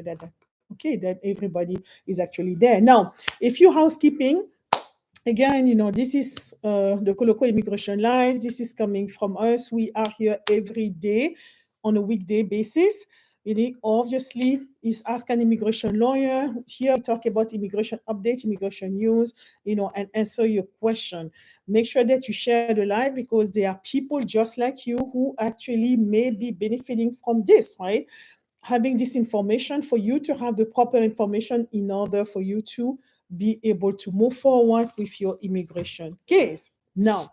sure that okay, that everybody is actually there. Now, a few housekeeping. Again, this is the Koloko Immigration Live. This is coming from us. We are here every day on a weekday basis. Obviously, is Ask an Immigration Lawyer. Here we talk about immigration updates, immigration news, and answer your question. Make sure that you share the live because there are people just like you who actually may be benefiting from this, right? Having this information for you to have the proper information in order for you to be able to move forward with your immigration case. Now,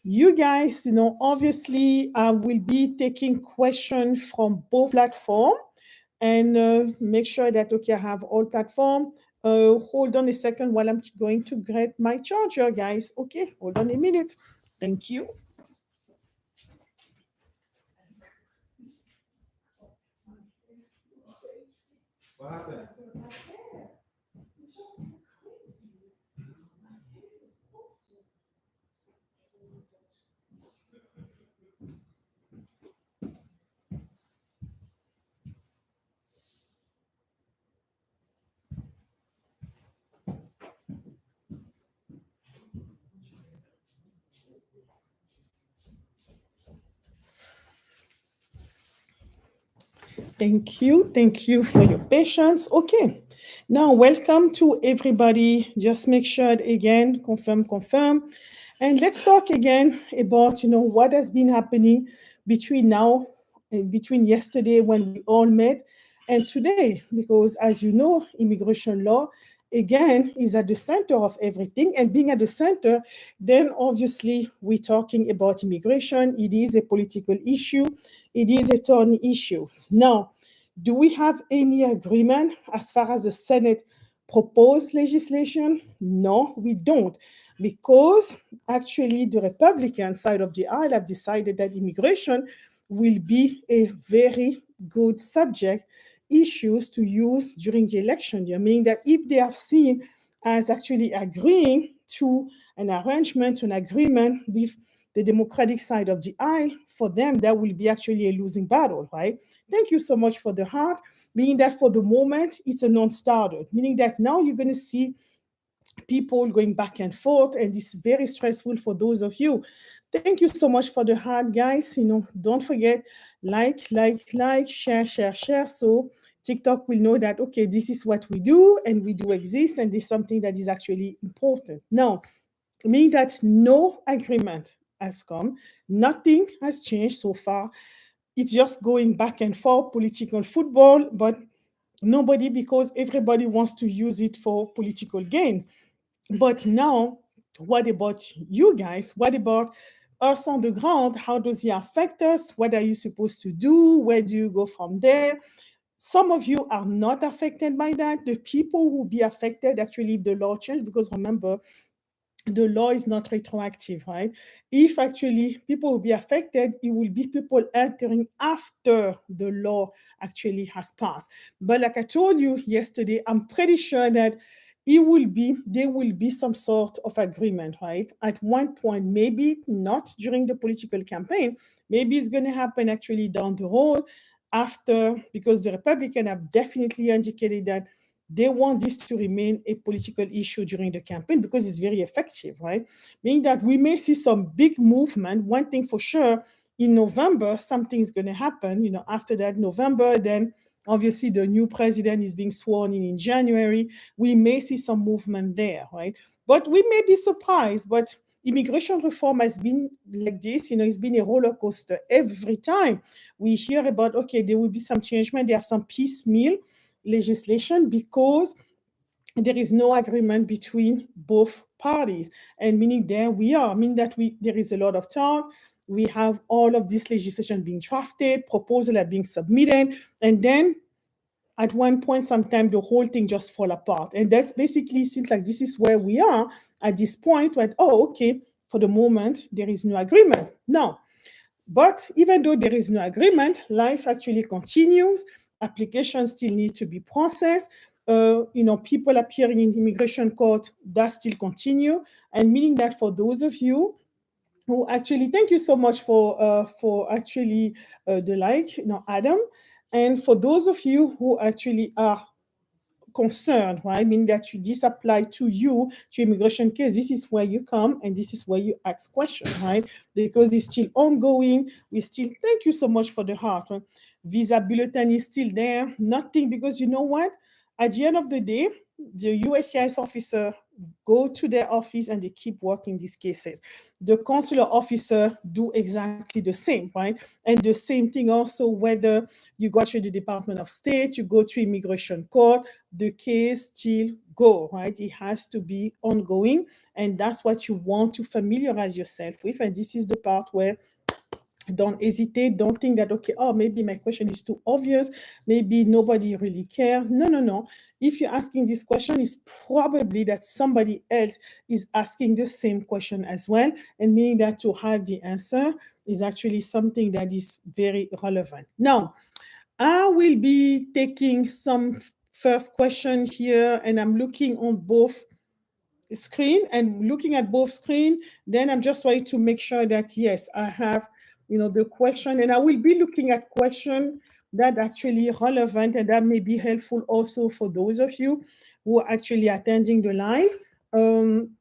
you guys, obviously, I will be taking questions from both platforms and make sure that, okay, I have all platform. Hold on a second while I'm going to get my charger, guys. Okay, hold on a minute. Thank you. What happened? Thank you. Thank you for your patience. Okay. Now, welcome to everybody. Just make sure again, confirm. And let's talk again about, what has been happening between now and between yesterday when we all met and today. Because as you know, immigration law, again, is at the center of everything. And being at the center, then obviously we're talking about immigration. It is a political issue. It is a thorny issue. Now, do we have any agreement as far as the Senate proposed legislation? No, we don't. Because actually, the Republican side of the aisle have decided that immigration will be a very good subject issues to use during the election year, meaning that if they are seen as actually agreeing to an arrangement, to an agreement with the Democratic side of the aisle, for them, that will be actually a losing battle, right? Thank you so much for the heart, meaning that for the moment, it's a non-starter, meaning that now you're going to see people going back and forth, and it's very stressful for those of you. Thank you so much for the heart, guys. Don't forget, like, share, so TikTok will know that, okay, this is what we do, and we do exist, and this is something that is actually important. Now, meaning that no agreement has come, nothing has changed so far. It's just going back and forth, political football, but nobody, because everybody wants to use it for political gains. But now, what about you guys? What about us on the ground? How does it affect us? What are you supposed to do? Where do you go from there? Some of you are not affected by that. The people who will be affected actually if the law change, because remember, the law is not retroactive, right? If actually people will be affected, it will be people entering after the law actually has passed. But like I told you yesterday, I'm pretty sure that there will be some sort of agreement, right? At one point, maybe not during the political campaign, maybe it's going to happen actually down the road after, because the Republicans have definitely indicated that they want this to remain a political issue during the campaign because it's very effective, right? Meaning that we may see some big movement. One thing for sure, in November, something's going to happen. After that November, then obviously the new president is being sworn in January. We may see some movement there, right? But we may be surprised. But immigration reform has been like this. It's been a roller coaster. Every time we hear about, okay, there will be some changement, they have some piecemeal legislation because there is no agreement between both parties, and meaning there we are, meaning that there is a lot of talk. We have all of this legislation being drafted, proposals are being submitted, and then at one point sometime the whole thing just fall apart, and that's basically seems like this is where we are at this point, where, oh, okay, for the moment there is no agreement now. But even though there is no agreement, life actually continues. Applications still need to be processed. People appearing in immigration court, that still continue. And meaning that for those of you who actually, thank you so much for actually the like, Adam. And for those of you who actually are concerned, right? Meaning that you this apply to you, to immigration case. This is where you come and this is where you ask questions, right? Because it's still ongoing. We still thank you so much for the heart. Right? Visa bulletin is still there. Nothing because you know what? At the end of the day, the USCIS officer go to their office and they keep working these cases. The consular officer do exactly the same, right? And the same thing also whether you go to the Department of State, you go to immigration court, the case still go, right? It has to be ongoing, and that's what you want to familiarize yourself with. And this is the part where don't hesitate. Don't think that, okay, oh, maybe my question is too obvious. Maybe nobody really care. No, no, no. If you're asking this question, it's probably that somebody else is asking the same question as well. And meaning that to have the answer is actually something that is very relevant. Now, I will be taking some first questions here, and I'm looking on both screen and looking at both screen. Then I'm just trying to make sure that yes, I have the question, and I will be looking at question that actually relevant and that may be helpful also for those of you who are actually attending the live. Um,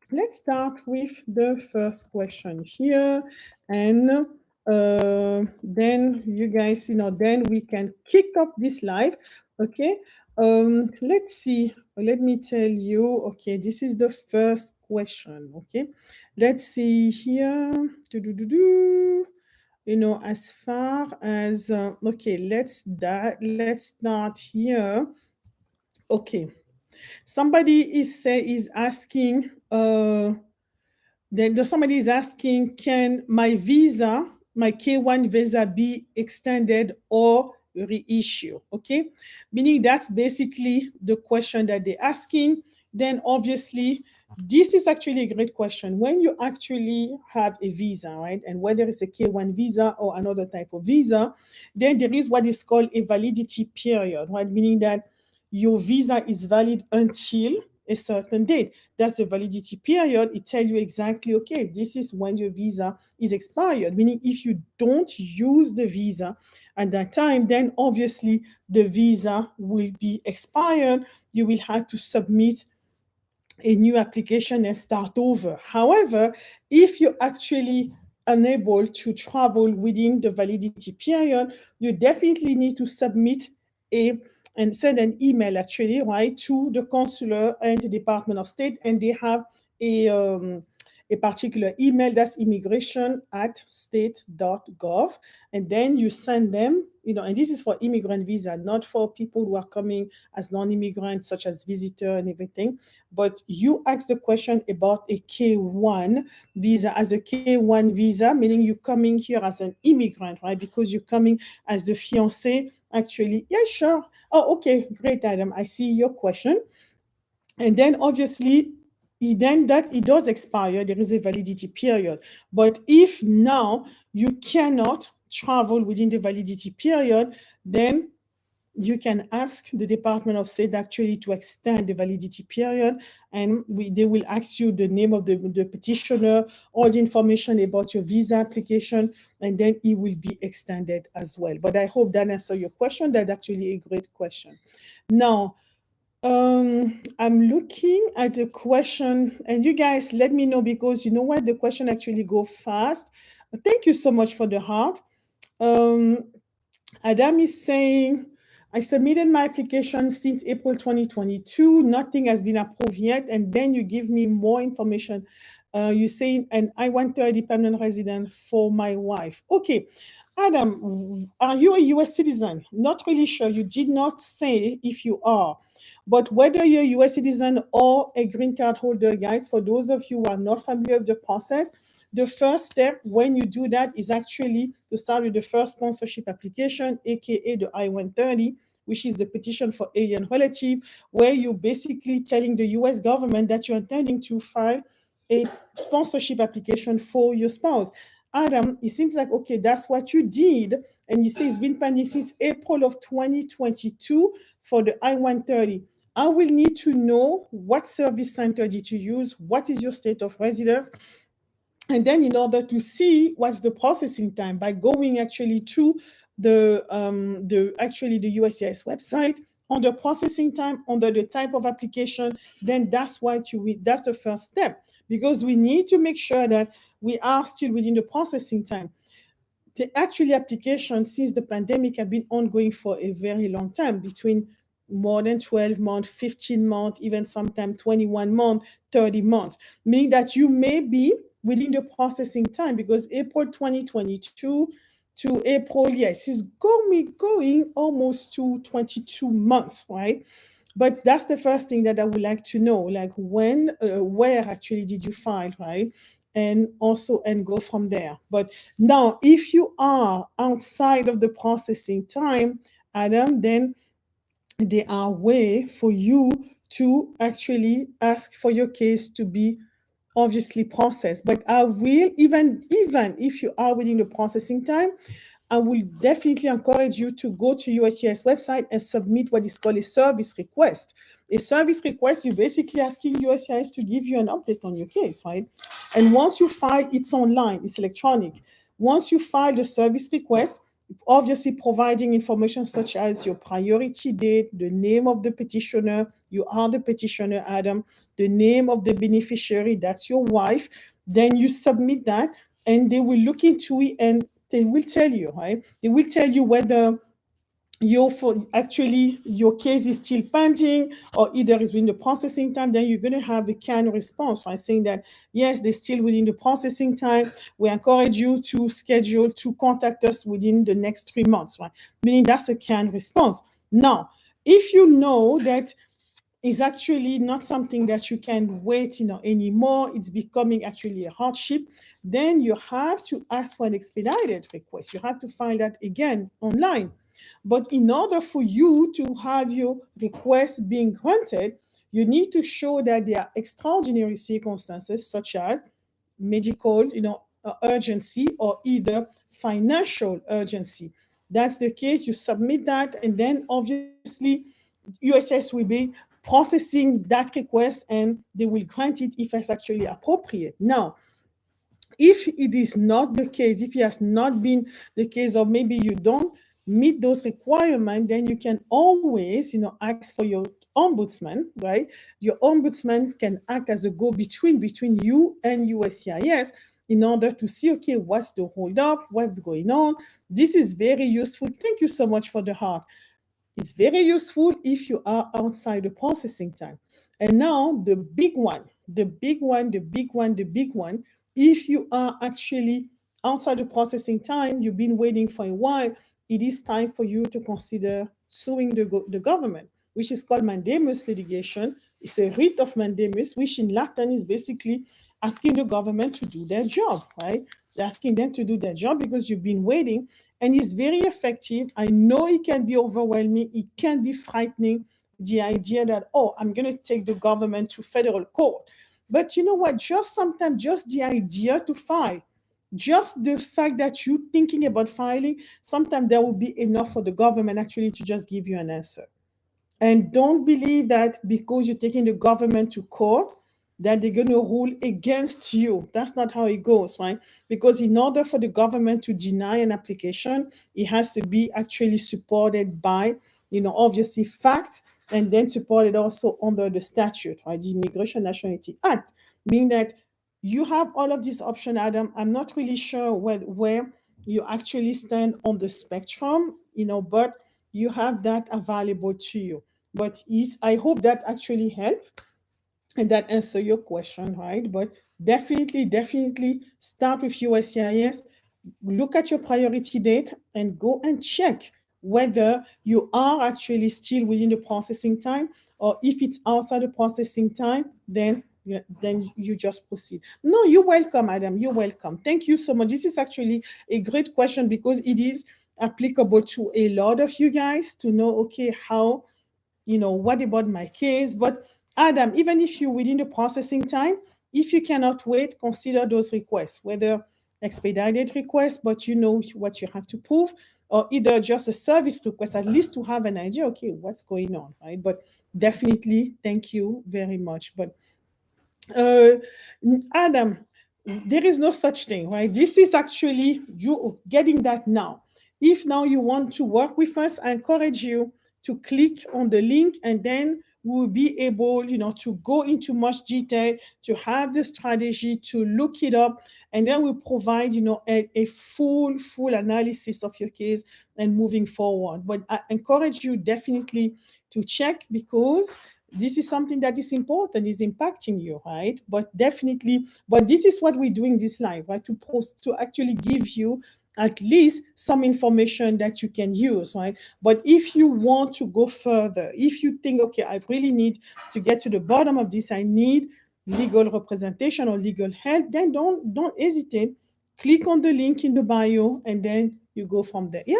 let's start with the first question here, and then you guys, then we can kick off this live. Okay. Let's see. Let me tell you. Okay, this is the first question. Okay, let's see here. Do-do-do-do. As far as okay, let's start here. Okay, somebody is asking. Then somebody is asking, can my visa, my K1 visa, be extended or reissue? Okay, meaning that's basically the question that they're asking. Then obviously, this is actually a great question. When you actually have a visa, right, and whether it's a K1 visa or another type of visa, then there is what is called a validity period, right? Meaning that your visa is valid until a certain date. That's the validity period. It tells you exactly, okay, this is when your visa is expired. Meaning if you don't use the visa at that time, then obviously the visa will be expired. You will have to submit a new application and start over. However, if you're actually unable to travel within the validity period, you definitely need to submit a and send an email actually, right, to the consular and the Department of State, and they have a particular email that's immigration@state.gov, and then you send them, and this is for immigrant visa, not for people who are coming as non-immigrants, such as visitor and everything. But you ask the question about a K1 visa. As a K1 visa, meaning you're coming here as an immigrant, right? Because you're coming as the fiancé, actually. Yeah, sure. Oh, okay, great, Adam. I see your question. And then obviously, then that it does expire, there is a validity period. But if now you cannot travel within the validity period, then you can ask the Department of State actually to extend the validity period, and they will ask you the name of the petitioner, all the information about your visa application, and then it will be extended as well. But I hope that answers your question. That's actually a great question. Now, I'm looking at the question, and you guys let me know, because you know what, the question actually go fast. Thank you so much for the heart. Adam is saying, I submitted my application since April 2022. Nothing has been approved yet. And then you give me more information. You say, and I want a dependent resident for my wife. Okay. Adam, are you a US citizen? Not really sure. You did not say if you are. But whether you're a US citizen or a green card holder, guys, for those of you who are not familiar with the process, the first step when you do that is actually to start with the first sponsorship application, aka the I-130, which is the petition for alien relative, where you're basically telling the US government that you're intending to file a sponsorship application for your spouse. Adam, it seems like, okay, that's what you did. And you say it's been pending since April of 2022 for the I-130. I will need to know what service center did you use, what is your state of residence, and then in order to see what's the processing time by going actually to the actually the USCIS website under processing time, under the type of application, then that's the first step, because we need to make sure that we are still within the processing time. The actual application since the pandemic have been ongoing for a very long time, between more than 12 months, 15 months, even sometimes 21 months, 30 months, meaning that you may be within the processing time, because April 2022 to April, yes, is going almost to 22 months, right? But that's the first thing that I would like to know, like when, where actually did you file, right? And also, and go from there. But now, if you are outside of the processing time, Adam, then there are way for you to actually ask for your case to be obviously processed. But I will, even if you are within the processing time, I will definitely encourage you to go to USCIS website and submit what is called a service request. A service request, you're basically asking USCIS to give you an update on your case, right? And once you file, it's online, it's electronic. Once you file the service request, obviously providing information such as your priority date, the name of the petitioner, you are the petitioner, Adam, the name of the beneficiary, that's your wife, then you submit that, and they will look into it, and they will tell you, right? They will tell you whether your case is still pending, or either it's within the processing time. Then you're going to have a canned response, right, saying that yes, they're still within the processing time. We encourage you to schedule to contact us within the next 3 months, right? Meaning that's a canned response. Now, if you know that is actually not something that you can wait, anymore, it's becoming actually a hardship, then you have to ask for an expedited request. You have to find that again online. But in order for you to have your request being granted, you need to show that there are extraordinary circumstances such as medical, urgency, or either financial urgency. That's the case. You submit that, and then obviously USS will be processing that request, and they will grant it if it's actually appropriate. Now, if it is not the case, if it has not been the case, or maybe you don't meet those requirements, then you can always, ask for your ombudsman, right? Your ombudsman can act as a go-between you and USCIS in order to see, okay, what's the hold up, what's going on. This is very useful. Thank you so much for the heart. It's very useful if you are outside the processing time. And now the big one, the big one, the big one, the big one. If you are actually outside the processing time, you've been waiting for a while, it is time for you to consider suing the government, which is called mandamus litigation. It's a writ of mandamus, which in Latin is basically asking the government to do their job, right? Asking them to do their job because you've been waiting, and it's very effective. I know it can be overwhelming, it can be frightening, the idea that, oh, I'm going to take the government to federal court. But you know what? Just sometimes, just the idea to file, just the fact that you're thinking about filing, sometimes that will be enough for the government actually to just give you an answer. And don't believe that because you're taking the government to court, that they're going to rule against you. That's not how it goes, right? Because in order for the government to deny an application, it has to be actually supported by, obviously facts, and then supported also under the statute, right? The Immigration Nationality Act, meaning that you have all of these options, Adam. I'm not really sure where you actually stand on the spectrum, but you have that available to you. But I hope that actually helped and that answer your question, right? But definitely start with USCIS, look at your priority date, and go and check whether you are actually still within the processing time, or if it's outside the processing time, then you just proceed. No, you're welcome, Adam. You're welcome. Thank you so much. This is actually a great question because it is applicable to a lot of you guys to know, okay, how, what about my case? But Adam, even if you're within the processing time, if you cannot wait, consider those requests, whether expedited requests, but you know what you have to prove, or either just a service request, at least to have an idea, okay, what's going on, right? But definitely, thank you very much. But uh, Adam, there is no such thing, right? This is actually you getting that now. If now you want to work with us, I encourage you to click on the link, and then we will be able, to go into much detail, to have the strategy, to look it up, and then we provide, a full analysis of your case and moving forward. But I encourage you definitely to check, because this is something that is important, is impacting you, right? But definitely, but this is what we're doing this live, right? To actually give you at least some information that you can use, right? But if you want to go further, if you think, okay, I really need to get to the bottom of this, I need legal representation or legal help, then don't hesitate. Click on the link in the bio, and then you go from there. Yeah.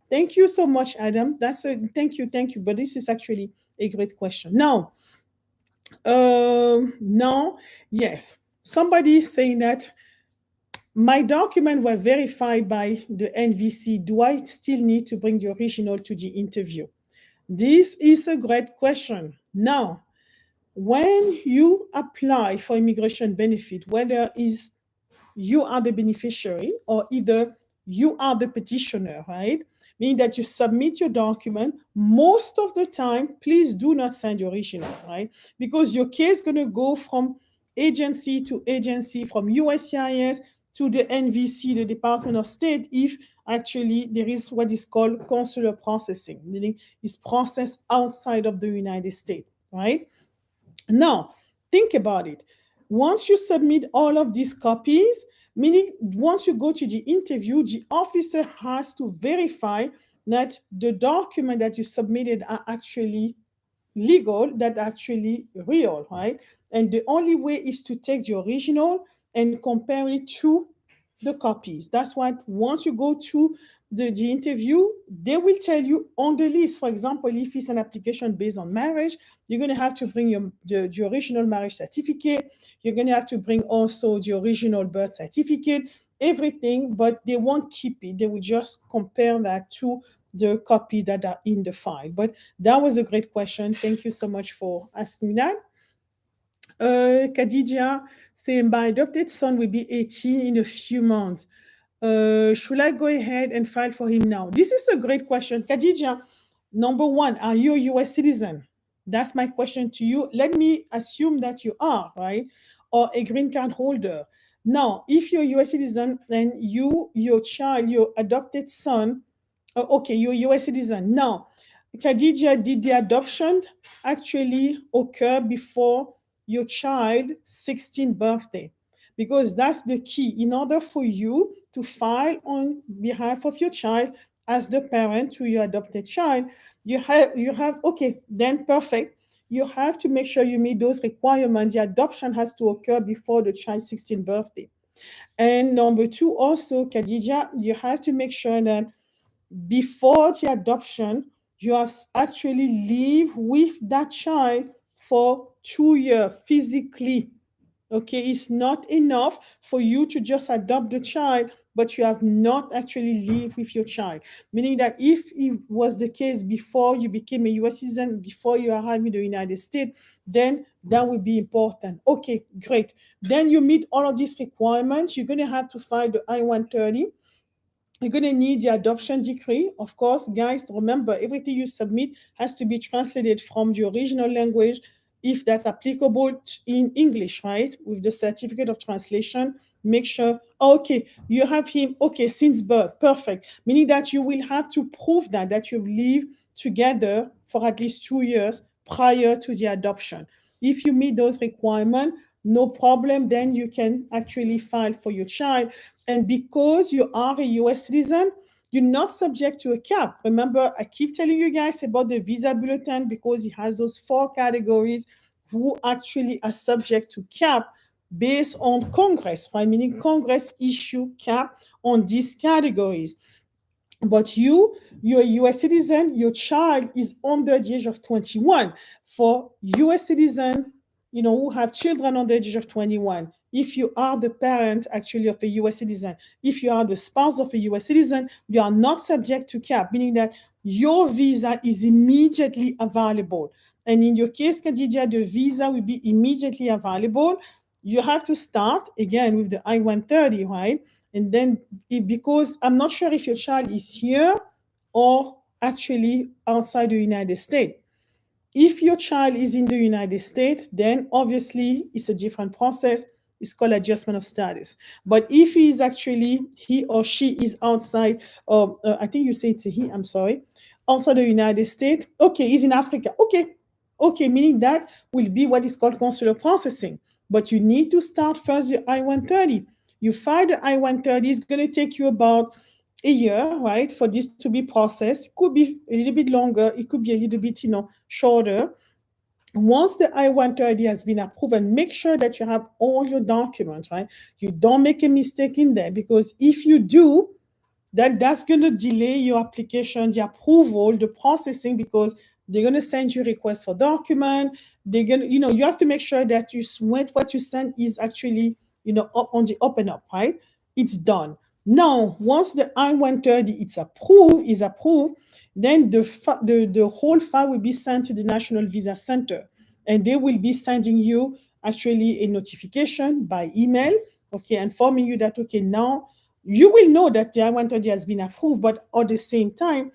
Thank you so much, Adam. Thank you. But this is actually a great question. Now, yes, somebody saying that my documents were verified by the NVC. Do I still need to bring the original to the interview? This is a great question. Now, when you apply for immigration benefit, whether is you are the beneficiary or either you are the petitioner, right? Meaning that you submit your document. Most of the time, please do not send your original, right? Because your case is going to go from agency to agency, from USCIS to the NVC, the Department of State, if actually there is what is called consular processing, meaning it's processed outside of the United States, right? Now, think about it. Once you submit all of these copies, meaning once you go to the interview, the officer has to verify that the document that you submitted are actually legal, that actually real, right? And the only way is to take the original and compare it to the copies. That's why once you go to the interview, they will tell you on the list, for example, if it's an application based on marriage, you're going to have to bring the original marriage certificate. You're going to have to bring also the original birth certificate, everything, but they won't keep it. They will just compare that to the copy that are in the file. But that was a great question. Thank you so much for asking that. Khadija saying, my adopted son will be 18 in a few months. Should I go ahead and file for him now? This is a great question. Khadija, number one, are you a US citizen? That's my question to you. Let me assume that you are, right? Or a green card holder. Now, if you're a US citizen and your child, your adopted son, okay, you're a US citizen. Now, Khadija, did the adoption actually occur before your child's 16th birthday? Because that's the key. In order for you to file on behalf of your child as the parent to your adopted child, you have okay, then perfect. You have to make sure you meet those requirements. The adoption has to occur before the child's 16th birthday. And number two, also, Khadija, you have to make sure that before the adoption, you have actually live with that child for 2 years physically. Okay, it's not enough for you to just adopt the child, but you have not actually lived with your child. Meaning that if it was the case before you became a US citizen, before you arrived in the United States, then that would be important. Okay, great. Then you meet all of these requirements. You're going to have to file the I-130. You're going to need the adoption decree. Of course, guys, remember everything you submit has to be translated from the original language, if that's applicable in English, right? With the certificate of translation, make sure, okay, you have him, okay, since birth, perfect. Meaning that you will have to prove that you've lived together for at least 2 years prior to the adoption. If you meet those requirements, no problem, then you can actually file for your child. And because you are a US citizen, you're not subject to a cap. Remember, I keep telling you guys about the visa bulletin because it has those 4 categories who actually are subject to cap based on Congress, right? Meaning Congress issue cap on these categories. But you're a US citizen, your child is under the age of 21. For US citizen, who have children under the age of 21, if you are the parent actually of a US citizen, if you are the spouse of a US citizen, you are not subject to cap, meaning that your visa is immediately available. And in your case, Khadija, the visa will be immediately available. you have to start again with the I-130, right? And then because I'm not sure if your child is here or actually outside the United States. If your child is in the United States, then obviously it's a different process. It's called adjustment of status. But if he is actually, he or she is outside, I think you say it's a he, I'm sorry, outside the United States, okay, he's in Africa. Okay, okay, meaning that will be what is called consular processing. But you need to start first your I-130. You file the I-130, it's going to take you about a year, right, for this to be processed. It could be a little bit longer, it could be a little bit, shorter. Once the I-130 has been approved, and make sure that you have all your documents, right? You don't make a mistake in there, because if you do, that's going to delay your application, the approval, the processing, because they're going to send you requests for document. They're going to, you have to make sure that what you send is actually, up on the up and up, right? It's done. Now, once the I-130 is approved, then the whole file will be sent to the National Visa Center, and they will be sending you actually a notification by email, okay, informing you that, okay, now you will know that the I-130 has been approved, but at the same time,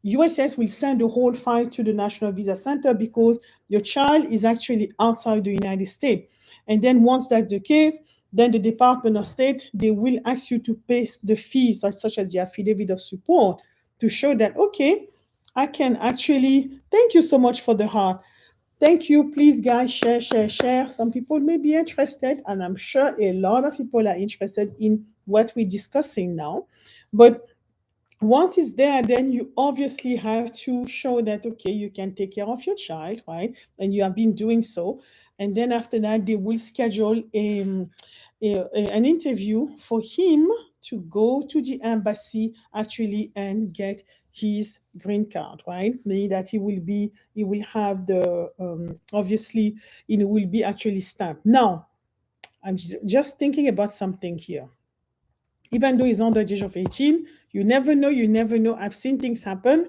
USS will send the whole file to the National Visa Center because your child is actually outside the United States. And then once that's the case, then the Department of State, they will ask you to pay the fees, such as the affidavit of support, to show that, okay, I can actually, thank you so much for the heart. Thank you. Please, guys, share, share, share. Some people may be interested, and I'm sure a lot of people are interested in what we're discussing now. But once it's there, then you obviously have to show that, okay, you can take care of your child, right? And you have been doing so. And then after that, they will schedule an interview for him to go to the embassy actually and get his green card, right? Meaning that he will have the, obviously, it will be actually stamped. Now, I'm just thinking about something here. Even though he's under the age of 18, you never know, you never know. I've seen things happen.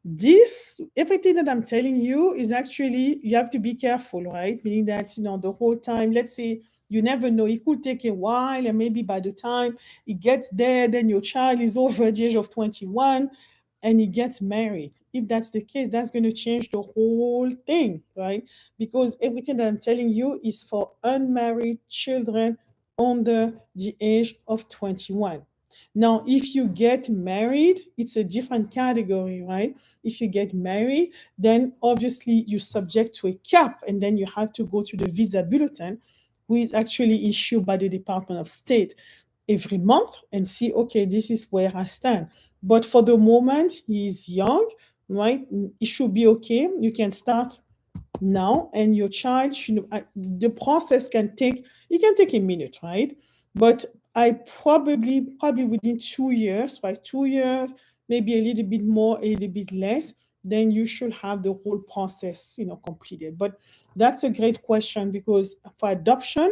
This, everything that I'm telling you is actually, you have to be careful, right? Meaning that, the whole time, let's say, you never know, it could take a while, and maybe by the time it gets there, then your child is over the age of 21 and he gets married. If that's the case, that's going to change the whole thing, right? Because everything that I'm telling you is for unmarried children under the age of 21. Now, if you get married, it's a different category, right? If you get married, then obviously you're subject to a cap, and then you have to go to the visa bulletin, which is actually issued by the Department of State every month, and see, okay, this is where I stand. But for the moment, he's young, right? It should be okay. You can start now, and your child should, the process can take, it can take a minute, right? But I probably within 2 years, right? 2 years, maybe a little bit more, a little bit less, then you should have the whole process, completed. But that's a great question, because for adoption,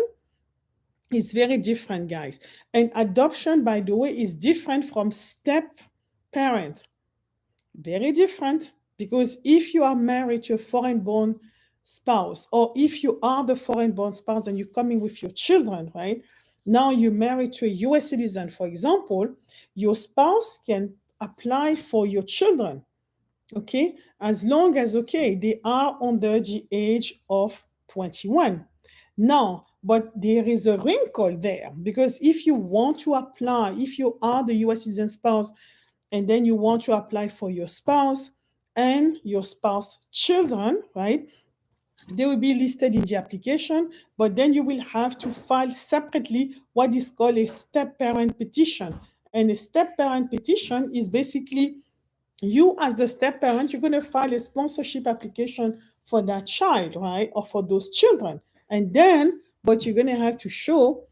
it's very different, guys. And adoption, by the way, is different from step parent. Very different, because if you are married to a foreign born spouse, or if you are the foreign born spouse and you're coming with your children, right? Now you're married to a US citizen, for example, your spouse can apply for your children, okay? As long as, okay, they are under the age of 21. Now, but there is a wrinkle there, because if you want to apply, if you are the US citizen spouse, and then you want to apply for your spouse and your spouse children, right? They will be listed in the application, but then you will have to file separately what is called a step parent petition. And a step parent petition is basically, you as the step parent, you're going to file a sponsorship application for that child, right? Or for those children. And then, but you're going to have to show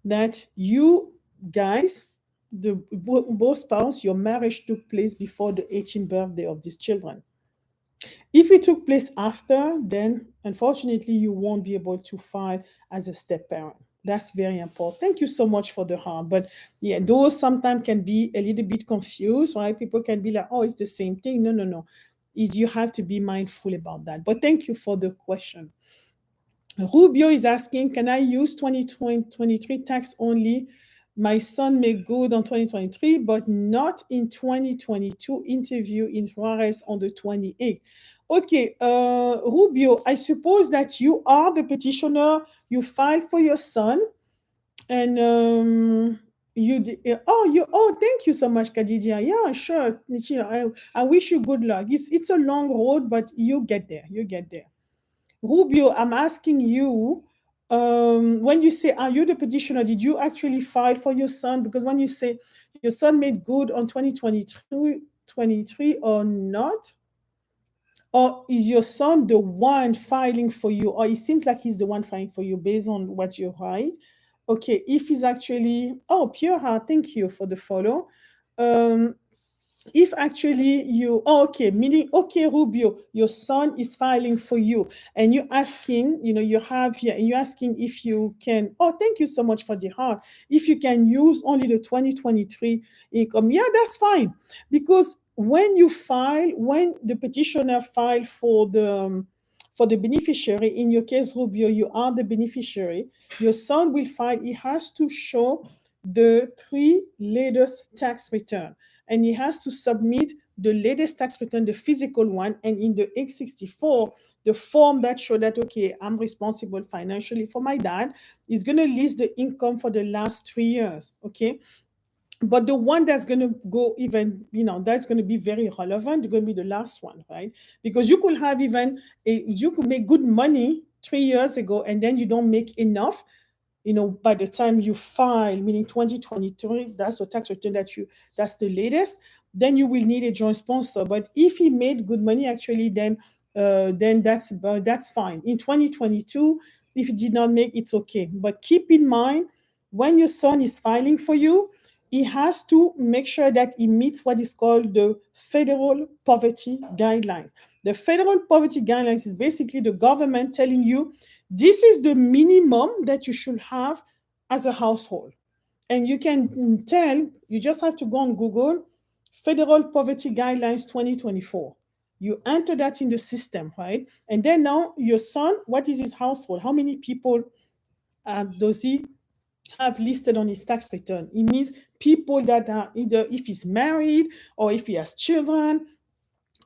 that you guys, both spouse, your marriage took place before the 18th birthday of these children. If it took place after, then unfortunately you won't be able to file as a step parent. That's very important. Thank you so much for the heart. But yeah, those sometimes can be a little bit confused, right? People can be like, oh, it's the same thing. No, no, no. You have to be mindful about that. But thank you for the question. Rubio is asking, can I use 2023 tax only? My son made good on 2023, but not in 2022 interview in Juarez on the 28th. Okay, Rubio, I suppose that you are the petitioner. You filed for your son, and you did. Oh, thank you so much, Kadidia. Yeah, sure. I wish you good luck. It's a long road, but you get there. You get there. Rubio, I'm asking you, when you say, are you the petitioner, did you actually file for your son? Because when you say your son made good on 2022, 23 or not, or is your son the one filing for you, or it seems like he's the one filing for you based on what you write? Okay, if he's actually, oh, Pure Heart, thank you for the follow. Um, if actually you, oh, okay, meaning, okay, Rubio, your son is filing for you, and you're asking, you have here, and you're asking if you can, oh, thank you so much for the heart, if you can use only the 2023 income. Yeah, that's fine, because when the petitioner filed for the beneficiary, in your case, Rubio, you are the beneficiary, your son will file, he has to show the three latest tax return, and he has to submit the latest tax return, the physical one, and in the X64, the form that show that, okay, I'm responsible financially for my dad, is going to list the income for the last 3 years. Okay, but the one that's going to go even, that's going to be very relevant, going to be the last one, right? Because you could have even you could make good money 3 years ago, and then you don't make enough, by the time you file, meaning 2023, that's the tax return that's the latest, then you will need a joint sponsor. But if he made good money, actually, then that's fine. In 2022, if he did not make, it's okay. But keep in mind, when your son is filing for you, he has to make sure that he meets what is called the federal poverty guidelines. The federal poverty guidelines is basically the government telling you this is the minimum that you should have as a household. And you can tell, you just have to go on Google, Federal Poverty Guidelines 2024. You enter that in the system, right? And then now your son, what is his household? How many people does he have listed on his tax return? It means people that are either, if he's married or if he has children,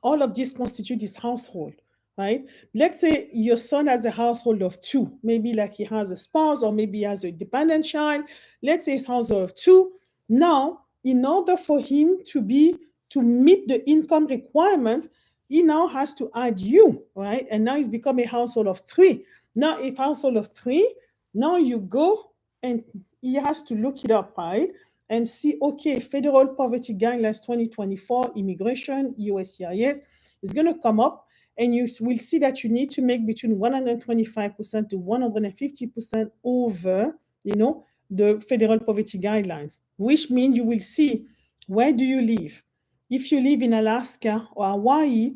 all of this constitute his household, right? Let's say your son has a household of two, maybe like he has a spouse or maybe he has a dependent child. Let's say his household of two. Now, in order for him to meet the income requirement, he now has to add you, right? And now he's become a household of three. Now, if household of three, now you go and he has to look it up, right? And see, okay, Federal Poverty Guidelines 2024, immigration, USCIS is going to come up, and you will see that you need to make between 125% to 150% over, the Federal Poverty Guidelines, which means you will see, where do you live? If you live in Alaska or Hawaii,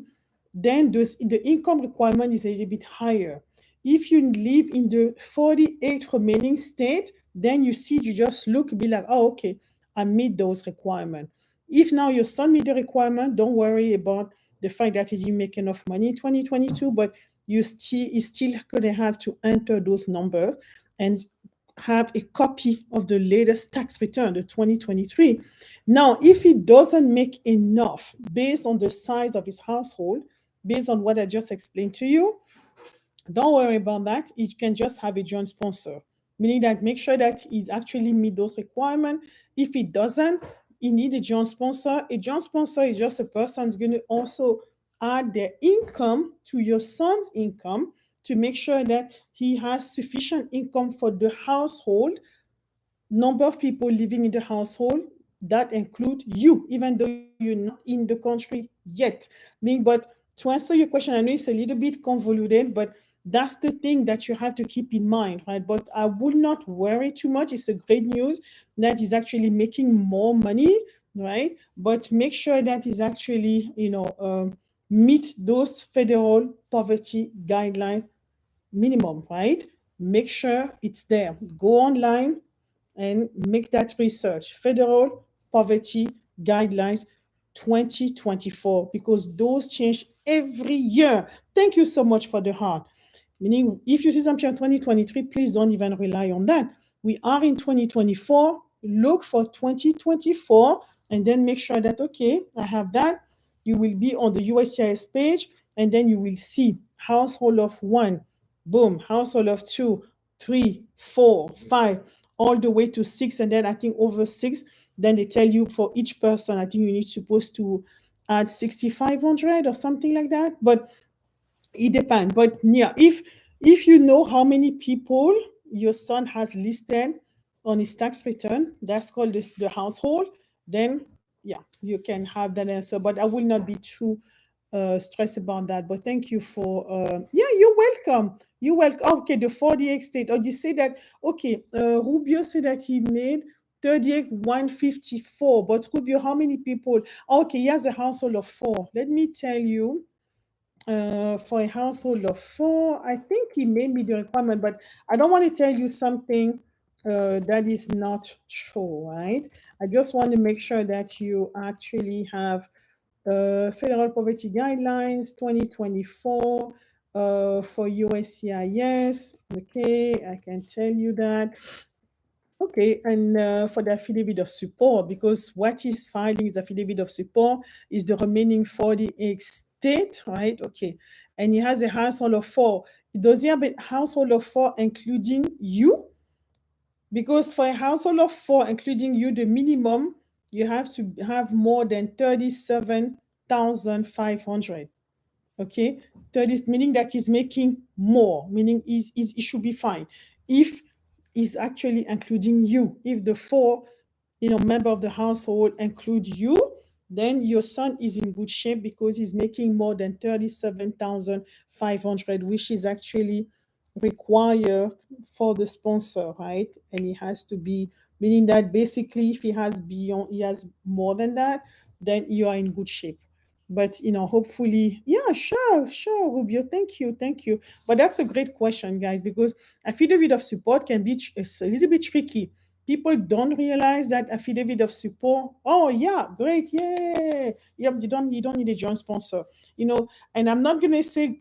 then the income requirement is a little bit higher. If you live in the 48 remaining states, then you just look, be like, oh, okay, I meet those requirements. If now your son meet the requirement, don't worry about the fact that he didn't make enough money in 2022, but he's still going to have to enter those numbers and have a copy of the latest tax return, the 2023. Now, if he doesn't make enough based on the size of his household, based on what I just explained to you, don't worry about that. You can just have a joint sponsor, meaning that make sure that it actually meet those requirements. If it doesn't, you need a joint sponsor. A joint sponsor is just a person who's going to also add their income to your son's income to make sure that he has sufficient income for the household, number of people living in the household, that include you, even though you're not in the country yet. But to answer your question, I know it's a little bit convoluted, but that's the thing that you have to keep in mind, right? But I would not worry too much. It's a great news that is actually making more money, right? But make sure that is actually, meet those federal poverty guidelines minimum, right? Make sure it's there. Go online and make that research. Federal Poverty Guidelines 2024, because those change every year. Thank you so much for the heart. Meaning, if you see something in 2023, please don't even rely on that. We are in 2024. Look for 2024 and then make sure that, okay, I have that. You will be on the USCIS page and then you will see household of one, boom, household of two, three, four, five, all the way to six. And then I think over six, then they tell you for each person, I think you need supposed to add 6,500 or something like that. But it depends. But yeah, if you know how many people your son has listed on his tax return, that's called the household, then yeah, you can have that answer. But I will not be too stressed about that. But thank you for yeah, you're welcome. You're welcome. Oh, okay, the 48 state. Oh, you say that okay, Rubio said that he made 38 154. But Rubio, how many people? Okay, he has a household of four. Let me tell you, for a household of four, I think he may meet the requirement, but I don't want to tell you something that is not true, right? I just want to make sure that you actually have Federal Poverty Guidelines 2024 for USCIS. Okay, I can tell you that. Okay, and for the affidavit of support, because what is filing is affidavit of support is the remaining 48 state, right? Okay, and he has a household of four. Does he have a household of four including you? Because for a household of four, including you, the minimum you have to have more than 37,500. Okay, 30, meaning that he's making more, meaning it should be fine. If is actually including you. If the four, member of the household include you, then your son is in good shape because he's making more than 37,500, which is actually required for the sponsor, right? And he has to be, meaning that basically if he has more than that, then you are in good shape. But hopefully, yeah, sure, Rubio. Thank you. But that's a great question, guys, because affidavit of support can be it's a little bit tricky. People don't realize that affidavit of support. Oh yeah, great, yeah. Yep, you don't need a joint sponsor. And I'm not gonna say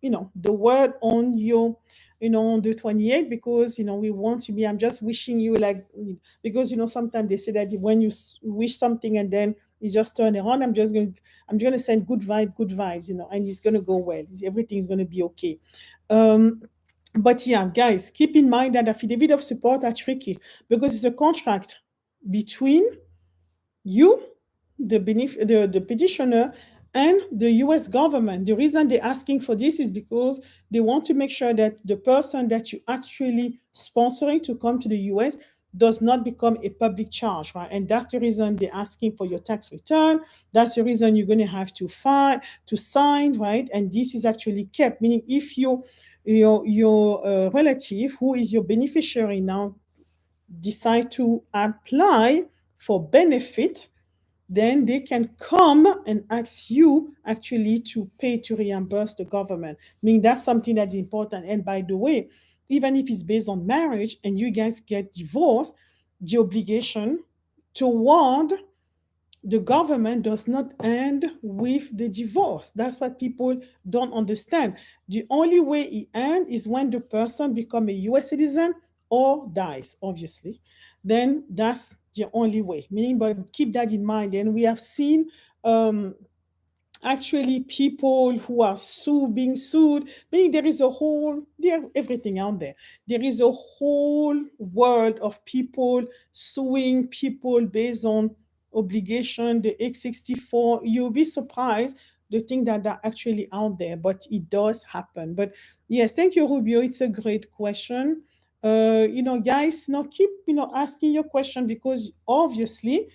the word on your on the 28 because we want to be. I'm just wishing you like because sometimes they say that when you wish something and then it's just turn around. I'm going to send good vibes, and it's going to go well. Everything's going to be okay. But yeah, guys, keep in mind that affidavit of support are tricky because it's a contract between you, the petitioner, and the US government. The reason they're asking for this is because they want to make sure that the person that you actually sponsoring to come to the US does not become a public charge, right? And that's the reason they're asking for your tax return. That's the reason you're going to have to file, to sign, right? And this is actually kept, meaning if your relative, who is your beneficiary now, decide to apply for benefit, then they can come and ask you actually to pay to reimburse the government. I mean, that's something that's important. And by the way, even if it's based on marriage and you guys get divorced, the obligation toward the government does not end with the divorce. That's what people don't understand. The only way it ends is when the person becomes a US citizen or dies, obviously. Then that's the only way. Meaning, but keep that in mind. And we have seen actually people who are being sued, meaning there everything out there. There is a whole world of people suing people based on obligation, the X64. You'll be surprised the thing that are actually out there, but it does happen. But yes, thank you, Rubio. It's a great question. Guys, keep asking your question because obviously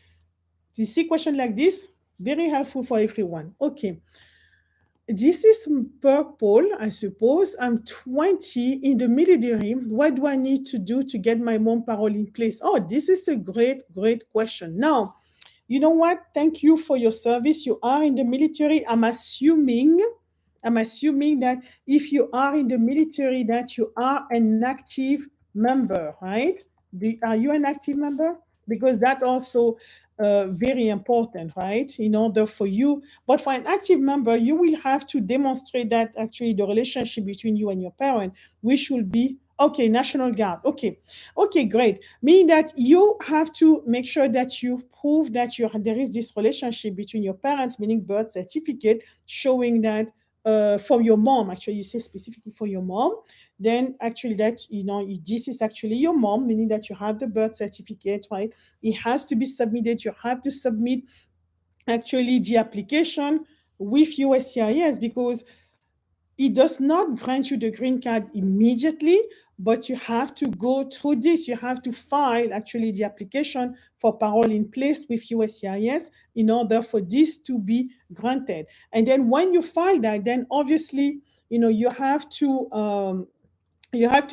you see question like this, very helpful for everyone. Okay. This is purple, I suppose. I'm 20 in the military. What do I need to do to get my mom parole in place? Oh, this is a great, great question. Now, you know what? Thank you for your service. You are in the military. I'm assuming that if you are in the military, that you are an active member, right? Are you an active member? Because that also very important, right? In order for you, but for an active member, you will have to demonstrate that actually the relationship between you and your parent, which will be okay, National Guard. Okay, okay, great. Meaning that you have to make sure that you prove that there is this relationship between your parents, meaning birth certificate showing that for your mom, actually, you say specifically for your mom, then actually that this is actually your mom, meaning that you have the birth certificate, right? It has to be submitted. You have to submit actually the application with USCIS because it does not grant you the green card immediately, but you have to go through this. You have to file actually the application for parole in place with USCIS in order for this to be granted. And then when you file that, then obviously, you have to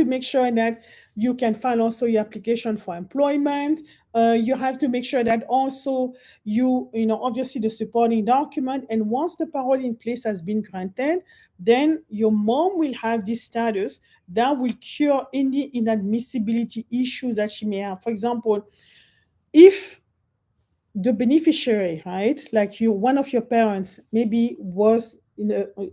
make sure that you can file also your application for employment. You have to make sure that also obviously the supporting document. And once the parole in place has been granted, then your mom will have this status that will cure any inadmissibility issues that she may have. For example, if the beneficiary, right? Like one of your parents maybe was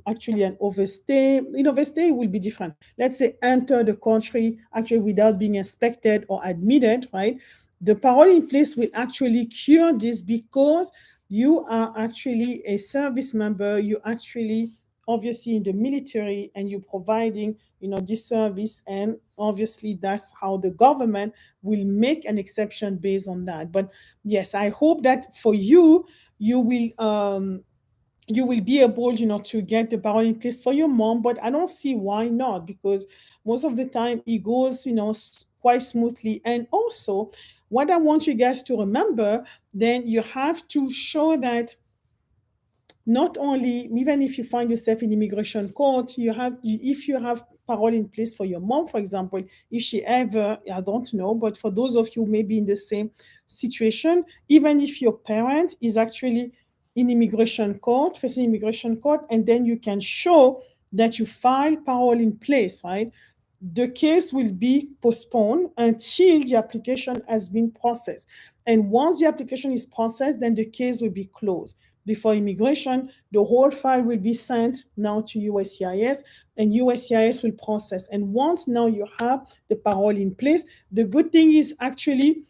actually an overstay. In overstay will be different. Let's say enter the country actually without being inspected or admitted, right? The parole in place will actually cure this because you are actually a service member. You actually obviously in the military and you're providing this service, and obviously that's how the government will make an exception based on that. But yes, I hope that for you, you will be able, to get the parole in place for your mom. But I don't see why not, because most of the time it goes, quite smoothly. And also, what I want you guys to remember, then you have to show that not only, even if you find yourself in immigration court, if you have parole in place for your mom, for example, if she ever, I don't know, but for those of you maybe in the same situation, even if your parent is actually in immigration court, facing immigration court, and then you can show that you filed parole in place, right? The case will be postponed until the application has been processed. And once the application is processed, then the case will be closed. Before immigration, the whole file will be sent now to USCIS, and USCIS will process. And once now you have the parole in place, the good thing is actually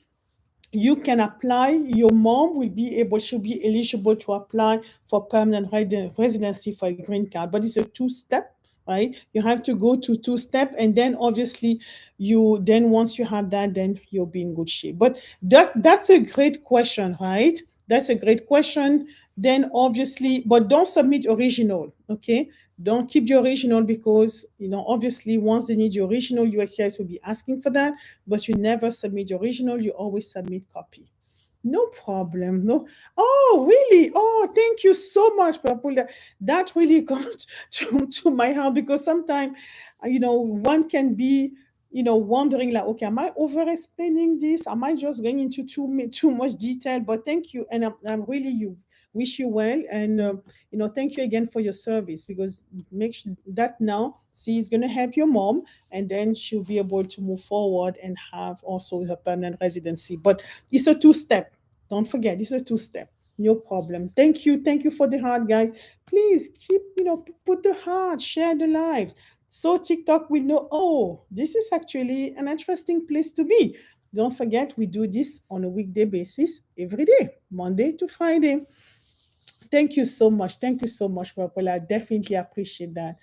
you can apply. Your mom will be able, she'll be eligible to apply for permanent residency for a green card. But it's a two-step, right? You have to go to two-step, and then obviously once you have that, then you'll be in good shape. But that's a great question, right? That's a great question. Then obviously, but don't submit original, okay? Don't keep the original because, obviously once they need the original, USCIS will be asking for that, but you never submit the original, you always submit copy. No problem. No. Oh, really? Oh, thank you so much, Purple. That really got to my heart because sometimes, one can be, wondering like, okay, am I over explaining this? Am I just going into too much detail? But thank you. And I'm really you wish you well. And, thank you again for your service because make sure that now, see, it's going to help your mom and then she'll be able to move forward and have also her permanent residency. But it's a two-step. Don't forget, it's a two-step. No problem. Thank you. Thank you for the heart, guys. Please keep, put the heart, share the lives. So TikTok will know, oh, this is actually an interesting place to be. Don't forget, we do this on a weekday basis every day, Monday to Friday. Thank you so much. Thank you so much, Purple. I definitely appreciate that.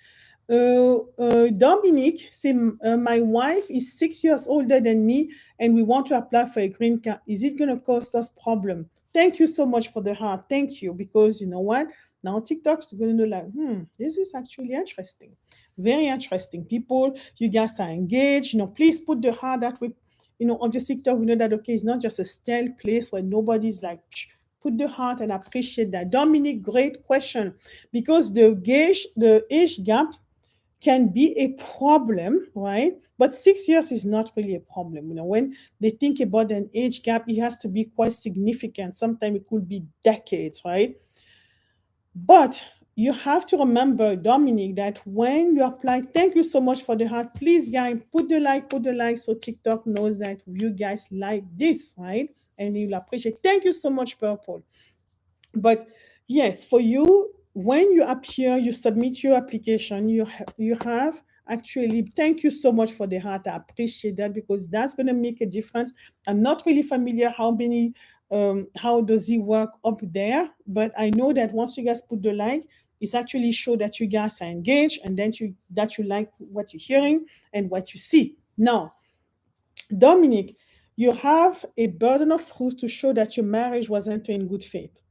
Dominique, say, my wife is 6 years older than me and we want to apply for a green card. Is it going to cause us problem? Thank you so much for the heart. Thank you. Because you know what? Now TikTok is going to know like, this is actually interesting. Very interesting. People, you guys are engaged. Please put the heart that we, on the TikTok, we know that, okay, it's not just a stale place where nobody's like, put the heart and appreciate that. Dominique, great question. Because the age gap can be a problem, right? But 6 years is not really a problem. When they think about an age gap, it has to be quite significant. Sometimes it could be decades, right? But you have to remember, Dominic, that when you apply, thank you so much for the heart. Please, guys, put the like so TikTok knows that you guys like this, right? and you'll appreciate. Thank you so much, Purple. But yes, for you, when you appear, you submit your application, you have actually, thank you so much for the heart. I appreciate that because that's going to make a difference. I'm not really familiar how does it work up there, but I know that once you guys put the like, it's actually show that you guys are engaged and then you like what you're hearing and what you see. Now, Dominic, you have a burden of proof to show that your marriage wasn't in good faith.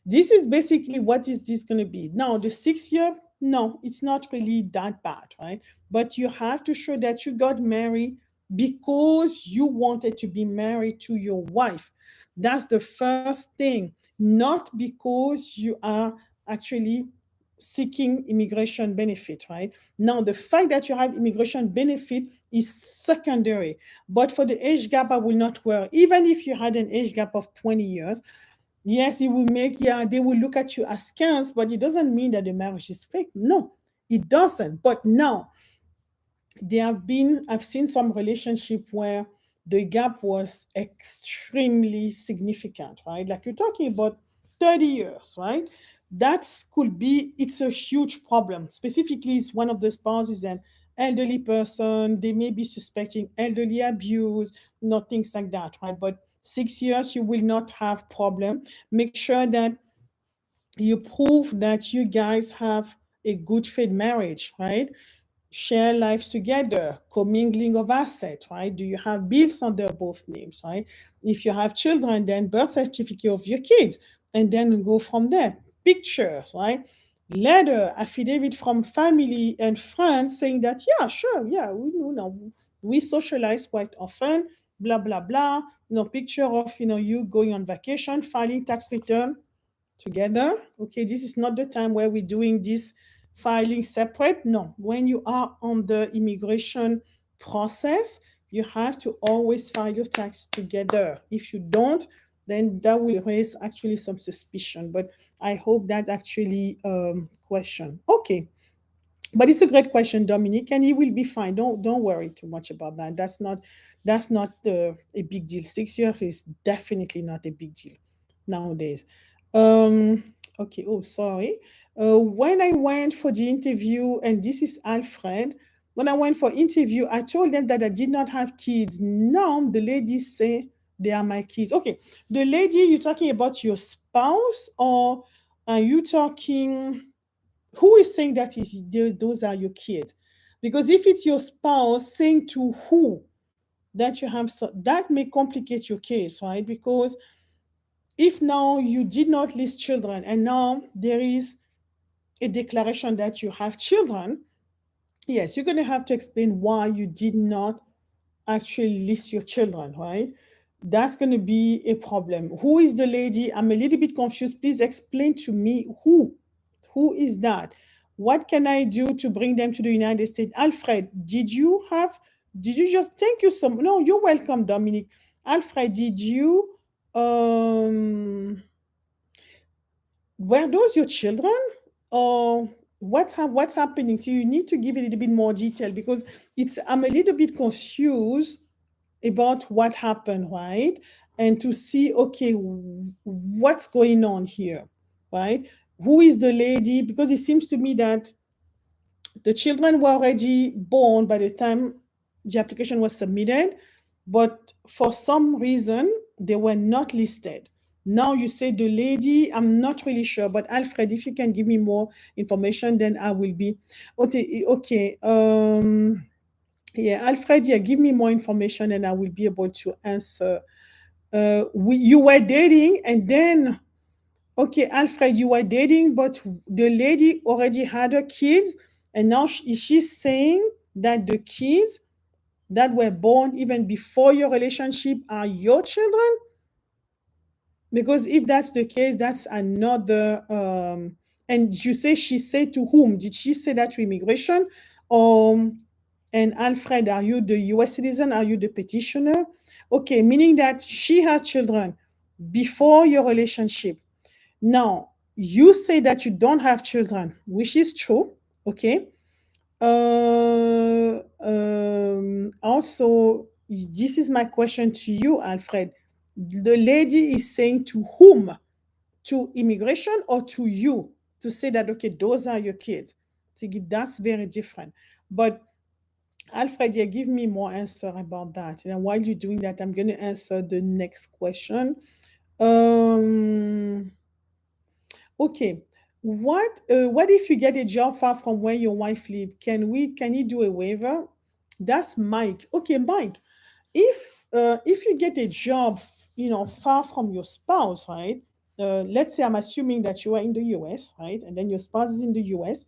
This is basically what is this going to be. Now, the 6 year, no, it's not really that bad, right? But you have to show that you got married because you wanted to be married to your wife. That's the first thing, not because you are actually seeking immigration benefit, right? Now, the fact that you have immigration benefit is secondary. But for the age gap, I will not worry. Even if you had an age gap of 20 years, yes, it will make, yeah, they will look at you as scams, but it doesn't mean that the marriage is fake. No, it doesn't. But now, I've seen some relationship where the gap was extremely significant, right? Like you're talking about 30 years, right? That could be, it's a huge problem. Specifically, it's one of the spouses an elderly person, they may be suspecting elderly abuse, things like that, right? But 6 years, you will not have problem. Make sure that you prove that you guys have a good faith marriage, right? Share lives together, commingling of assets, right? Do you have bills under both names, right? If you have children, then birth certificate of your kids, and then go from there. Pictures, right? Letter, affidavit from family and friends saying that, yeah, sure, yeah, we socialize quite often, blah, blah, blah. Picture of, you going on vacation, filing tax return together. Okay, this is not the time where we're doing this filing separate. No, when you are on the immigration process, you have to always file your tax together. If you don't, then that will raise actually some suspicion. But I hope that actually question. Okay, but it's a great question, Dominic, and he will be fine. Don't worry too much about that. That's not a big deal. 6 years is definitely not a big deal nowadays. Um, okay. Oh, sorry. When I went for the interview, and this is Alfred. When I went for interview, I told them that I did not have kids. Now the ladies say they are my kids. Okay, the lady you're talking about your spouse, or are you talking? Who is saying that those are your kids? Because if it's your spouse saying to who that you have, that may complicate your case, right? Because if now you did not list children and now there is a declaration that you have children, yes, you're going to have to explain why you did not actually list your children, right? That's going to be a problem. Who is the lady? I'm a little bit confused. Please explain to me who. Who is that? What can I do to bring them to the United States? Alfred, did you just, thank you so much. No, you're welcome, Dominic. Alfred, did you, um, were those your children? Or what's happening? So you need to give a little bit more detail because I'm a little bit confused about what happened, right? And to see, okay, what's going on here, right? Who is the lady? Because it seems to me that the children were already born by the time the application was submitted, but for some reason they were not listed. Now you say the lady, I'm not really sure, but Alfred, if you can give me more information, then I will be okay. Okay. Yeah, Alfred, yeah, give me more information and I will be able to answer. You were dating and then, okay, Alfred, you were dating, but the lady already had her kids, and now is she saying that the kids that were born even before your relationship are your children? Because if that's the case, that's another. And you say she said to whom? Did she say that to immigration? And Alfred, are you the U.S. citizen? Are you the petitioner? Okay, meaning that she has children before your relationship. Now, you say that you don't have children, which is true. Okay. Also, this is my question to you, Alfred. The lady is saying to whom? To immigration or to you, to say that, okay, those are your kids. So that's very different. But Alfred, yeah, give me more answer about that. And while you're doing that, I'm going to answer the next question. Um, okay. What if you get a job far from where your wife lives? Can you do a waiver? That's Mike. Okay, Mike. If you get a job, far from your spouse, right? Let's say I'm assuming that you are in the US, right? And then your spouse is in the US,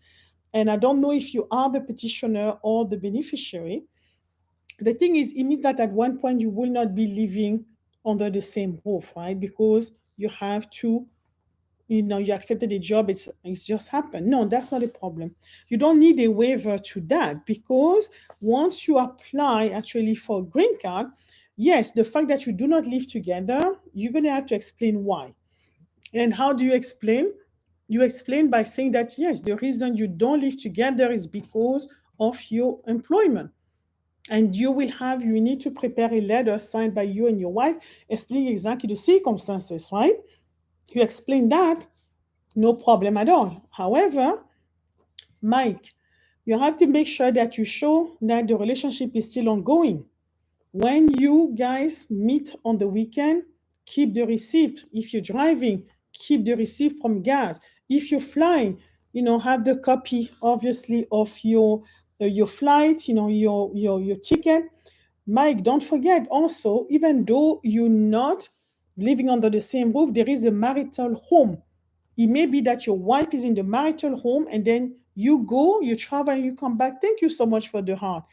and I don't know if you are the petitioner or the beneficiary. The thing is, it means that at one point you will not be living under the same roof, right? Because you have to, you accepted a job, it's just happened. No, that's not a problem. You don't need a waiver to that, because once you apply actually for a green card, yes, the fact that you do not live together, you're going to have to explain why. And how do you explain? You explain by saying that, yes, the reason you don't live together is because of your employment. And you need to prepare a letter signed by you and your wife explaining exactly the circumstances, right? You explain that, no problem at all. However, Mike, you have to make sure that you show that the relationship is still ongoing. When you guys meet on the weekend, keep the receipt. If you're driving, keep the receipt from gas. If you're flying, have the copy, obviously, of your flight, your ticket. Mike, don't forget also, even though you're not living under the same roof, there is a marital home. It may be that your wife is in the marital home and then you go, you travel, and you come back. Thank you so much for the heart.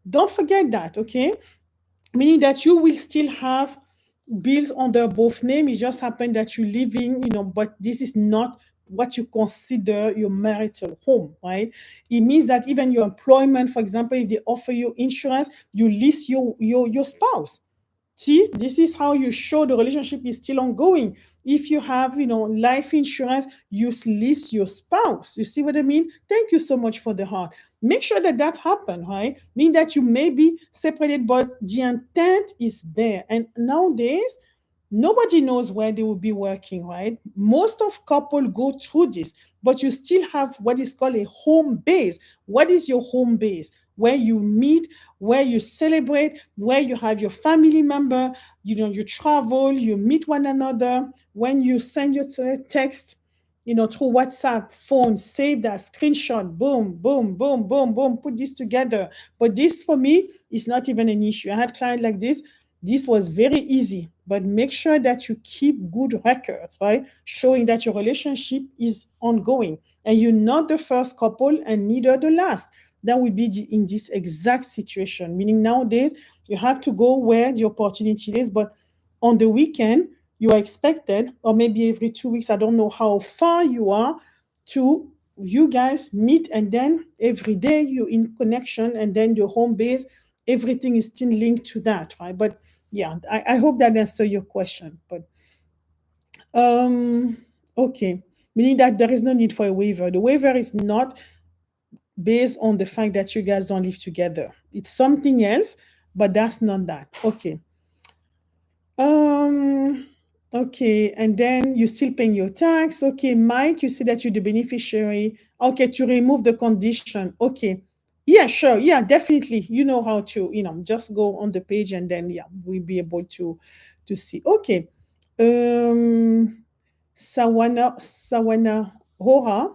Don't forget that, okay? Meaning that you will still have bills under both names. It just happened that you live in, but this is not what you consider your marital home, right? It means that even your employment, for example, if they offer you insurance, you list your spouse. See, this is how you show the relationship is still ongoing. If you have, life insurance, you list your spouse. You see what I mean? Thank you so much for the heart. Make sure that that happen, right? Mean that you may be separated, but the intent is there. And nowadays, nobody knows where they will be working, right? Most of couple go through this, but you still have what is called a home base. What is your home base? Where you meet, where you celebrate, where you have your family member, you travel, you meet one another, when you send your text, through WhatsApp, phone, save that screenshot, boom, boom, boom, boom, boom, put this together. But this for me is not even an issue. I had clients like this. This was very easy, but make sure that you keep good records, right? Showing that your relationship is ongoing and you're not the first couple and neither the last. That would be in this exact situation. Meaning nowadays, you have to go where the opportunity is, but on the weekend, you are expected, or maybe every 2 weeks, I don't know how far you are, to you guys meet, and then every day you're in connection, and then your home base, everything is still linked to that, right? But yeah, I hope that answers your question. But um okay, meaning that there is no need for a waiver. The waiver is not based on the fact that you guys don't live together. It's something else, but that's not that. Okay. Um, okay, and then you're still paying your tax. Okay, Mike, you say that you're the beneficiary. Okay, to remove the condition. Okay. Yeah, sure. Yeah, definitely. You know how to, just go on the page and then yeah, we'll be able to see. Okay. Um Sawana Hora,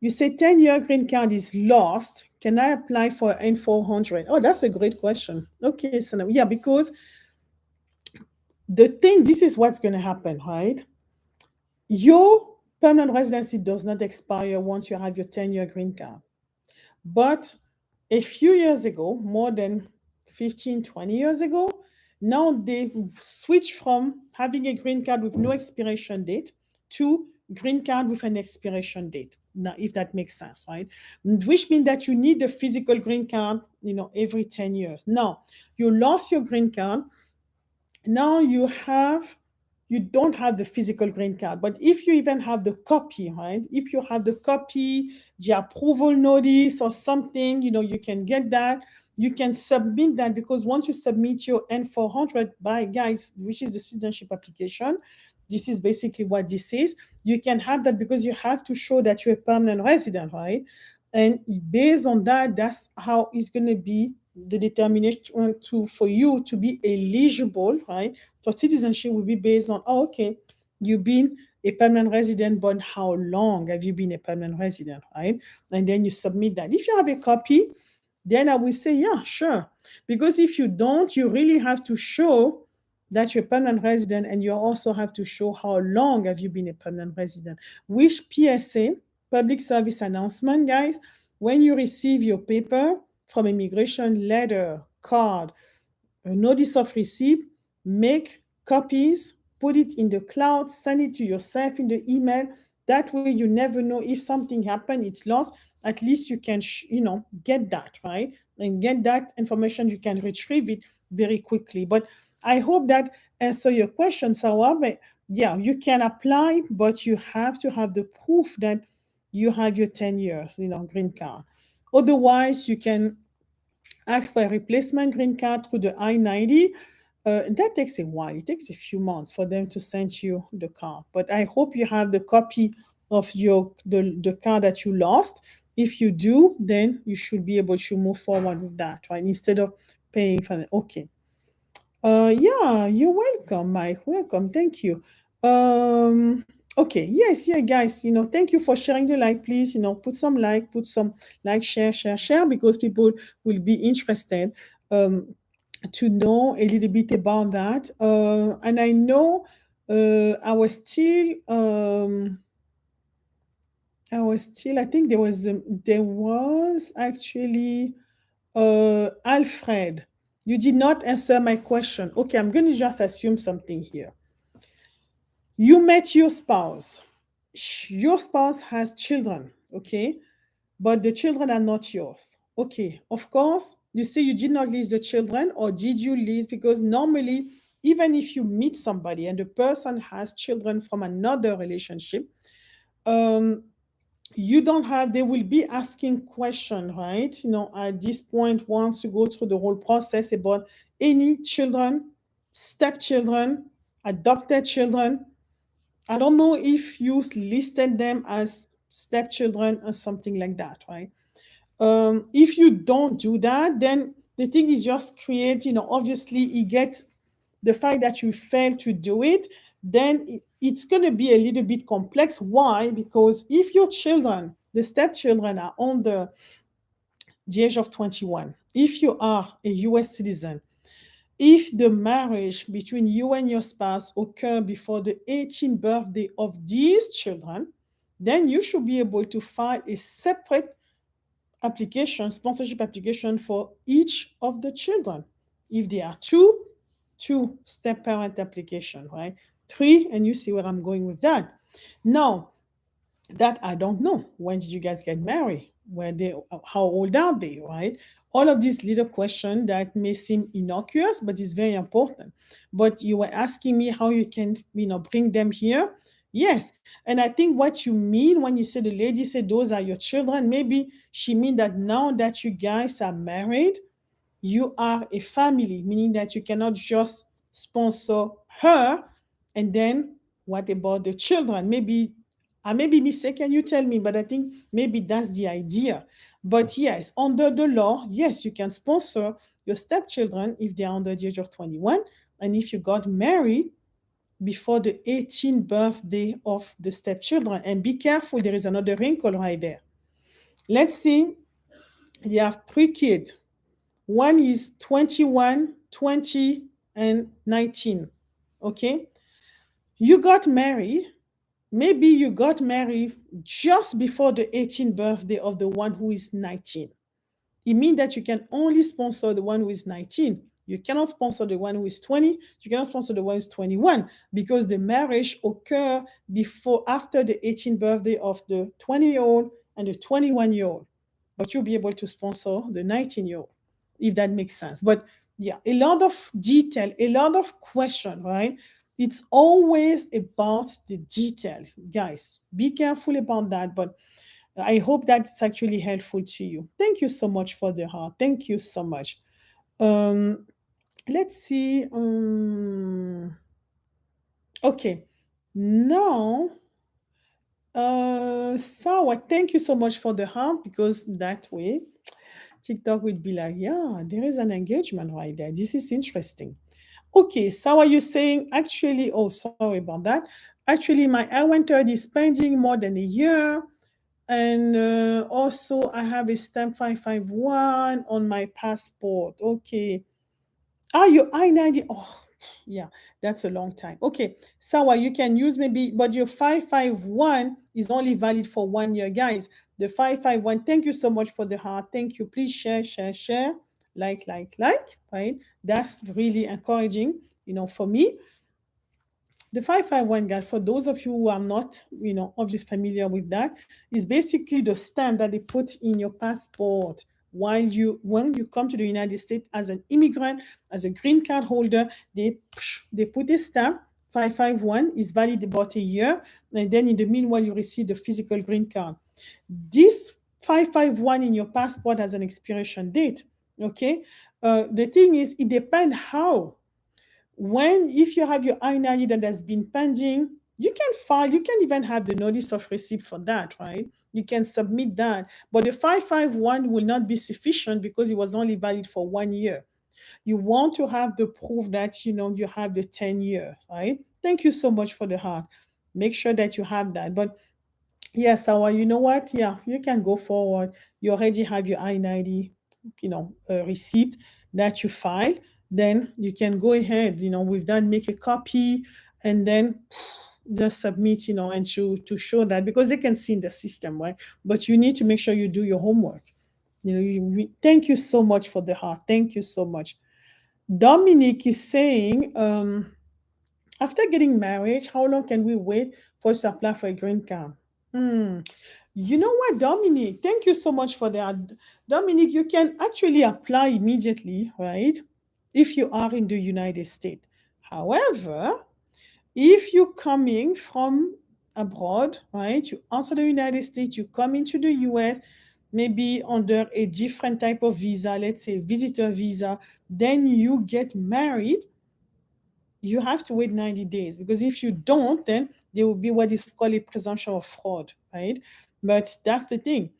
you say 10-year green card is lost. Can I apply for N400? Oh, that's a great question. Okay, so now, yeah, because this is what's going to happen, right? Your permanent residency does not expire once you have your 10-year green card. But a few years ago, more than 15, 20 years ago, now they switched from having a green card with no expiration date to green card with an expiration date. Now, if that makes sense, right? Which means that you need a physical green card, every 10 years. Now, you lost your green card, now you don't have the physical green card, but if you even have the copy, right? If you have the copy, the approval notice or something, you can get that. you can submit that, because once you submit your N400 by, guys, which is the citizenship application, this is basically what this is. You can have that because you have to show that you're a permanent resident, right? And based on that, that's how it's going to be the determination to for you to be eligible, right? For citizenship will be based on, oh, okay, you've been a permanent resident, but how long have you been a permanent resident, right? And then you submit that. If you have a copy, then I will say, yeah, sure. Because if you don't, you really have to show that you're a permanent resident, and you also have to show how long have you been a permanent resident. Which PSA, public service announcement, guys, when you receive your paper from immigration, letter, card, a notice of receipt, make copies, put it in the cloud, send it to yourself in the email. That way, you never know if something happened, it's lost. At least you can, get that, right? And get that information, you can retrieve it very quickly. But I hope that answer your question, Sawa. But yeah, you can apply, but you have to have the proof that you have your 10 years, green card. Otherwise, you can ask for a replacement green card through the I-90. That takes a while. It takes a few months for them to send you the card. But I hope you have the copy of the card that you lost. If you do, then you should be able to move forward with that, right? Instead of paying for it. Okay. Yeah, you're welcome, Mike. Welcome. Thank you. Okay. Yes, yeah, guys. Thank you for sharing the like. Please, put some like, share, because people will be interested to know a little bit about that. And I know I think there was actually Alfred. You did not answer my question. Okay, I'm going to just assume something here. You met your spouse. Your spouse has children, okay? But the children are not yours. Okay, of course, you say you did not list the children, or did you list? Because normally, even if you meet somebody and the person has children from another relationship, um, you don't have, they will be asking question, right? At this point, once you go through the whole process about any children, stepchildren, adopted children. I don't know if you listed them as stepchildren or something like that, right? If you don't do that, then the thing is just create, obviously it gets the fact that you fail to do it, then it's going to be a little bit complex. Why? Because if your children, the stepchildren, are under the age of 21, if you are a US citizen, if the marriage between you and your spouse occur before the 18th birthday of these children, then you should be able to file a separate application, sponsorship application for each of the children. If there are two step parent application, right? Three, and you see where I'm going with that. Now, that I don't know. When did you guys get married? How old are they, right? All of these little questions that may seem innocuous, but it's very important. But you were asking me how you can, bring them here. Yes. And I think what you mean when you say the lady said those are your children, maybe she mean that now that you guys are married, you are a family, meaning that you cannot just sponsor her. And then what about the children? Maybe I may be mistaken, you tell me, but I think maybe that's the idea. But yes, under the law, yes, you can sponsor your stepchildren if they're under the age of 21. And if you got married before the 18th birthday of the stepchildren. And be careful, there is another wrinkle right there. Let's see, you have three kids. One is 21, 20, and 19. Okay? You got married. Maybe you got married just before the 18th birthday of the one who is 19. It means that you can only sponsor the one who is 19. You cannot sponsor the one who is 20. You cannot sponsor the one who is 21, because the marriage occur after the 18th birthday of the 20-year-old and the 21-year-old. But you'll be able to sponsor the 19-year-old, if that makes sense. But yeah, a lot of detail, a lot of question, right? It's always about the detail. Guys, be careful about that. But I hope that's actually helpful to you. Thank you so much for the heart. Thank you so much. Um, let's see. Okay. Now, Sawa, thank you so much for the heart because that way TikTok would be like, yeah, there is an engagement right there. This is interesting. Okay, Sawa, you're saying actually, oh, sorry about that. Actually, my I-130 is spending more than a year. And also, I have a stamp 551 on my passport. Okay. Ah, your I-90. Oh, yeah, that's a long time. Okay, Sawa, you can use maybe, but your 551 is only valid for 1 year. Guys, the 551, thank you so much for the heart. Thank you. Please share, share, share. Like, right? That's really encouraging, for me. The 551 guide, for those of you who are not, obviously familiar with that, is basically the stamp that they put in your passport when you come to the United States as an immigrant, as a green card holder, they put a stamp. 551 is valid about a year, and then in the meanwhile, you receive the physical green card. This 551 in your passport has an expiration date. Okay. The thing is, it depends how when if you have your I-90 that has been pending, you can file, you can even have the notice of receipt for that, right? You can submit that. But the 551 will not be sufficient because it was only valid for 1 year. You want to have the proof that you have the 10 years, right? Thank you so much for the heart. Make sure that you have that. But yes, Awa, you know what? Yeah, you can go forward. You already have your I-90, receipt that you filed. Then you can go ahead, with that, make a copy and then just submit, and to show that because they can see in the system, right? But you need to make sure you do your homework. Thank you so much for the heart. Thank you so much. Dominic is saying, after getting married, how long can we wait for us to apply for a green card? Hmm. You know what, Dominic? Thank you so much for that. Dominic, you can actually apply immediately, right? If you are in the United States. However, if you're coming from abroad, right, you answer the United States, you come into the US, maybe under a different type of visa, let's say visitor visa, then you get married, you have to wait 90 days because if you don't, then there will be what is called a presumption of fraud, right? But that's the thing.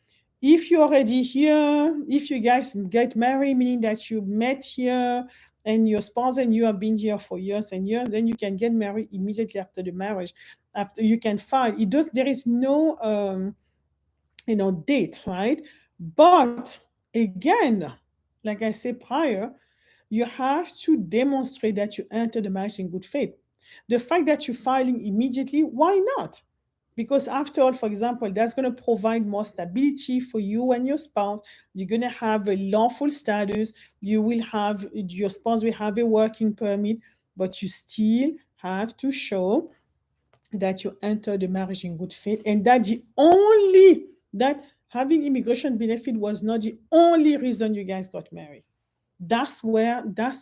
If you're already here, if you guys get married, meaning that you met here and your spouse and you have been here for years and years, then you can get married immediately after the marriage. After you can file. There is no date, right? But again, like I said prior, you have to demonstrate that you enter the marriage in good faith. The fact that you're filing immediately, why not? Because after all, for example, that's going to provide more stability for you and your spouse. You're going to have a lawful status. Your spouse will have a working permit, but you still have to show that you enter the marriage in good faith and that having immigration benefit was not the only reason you guys got married. That's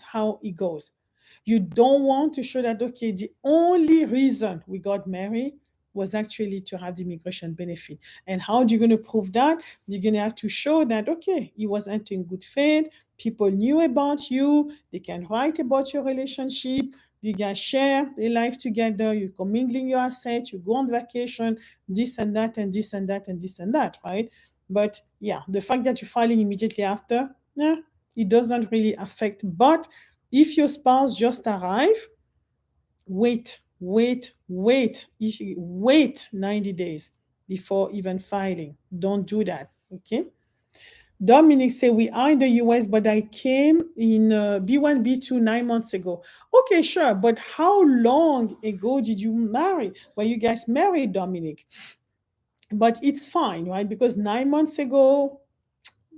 how it goes. You don't want to show that, okay, the only reason we got married was actually to have the immigration benefit. And how are you going to prove that? You're going to have to show that, okay, you was entering good faith, people knew about you, they can write about your relationship, you guys share a life together, you're commingling your assets, you go on vacation, this and that and this and that and this and that, right? But yeah, the fact that you're filing immediately after, yeah, it doesn't really affect. But if your spouse just arrived, wait. If you wait 90 days before even filing. Don't do that. Okay. Dominic say we are in the US, but I came in B1, B2 9 months ago. Okay, sure. But how long ago did you marry? When you guys married, Dominic? But it's fine, right? Because 9 months ago,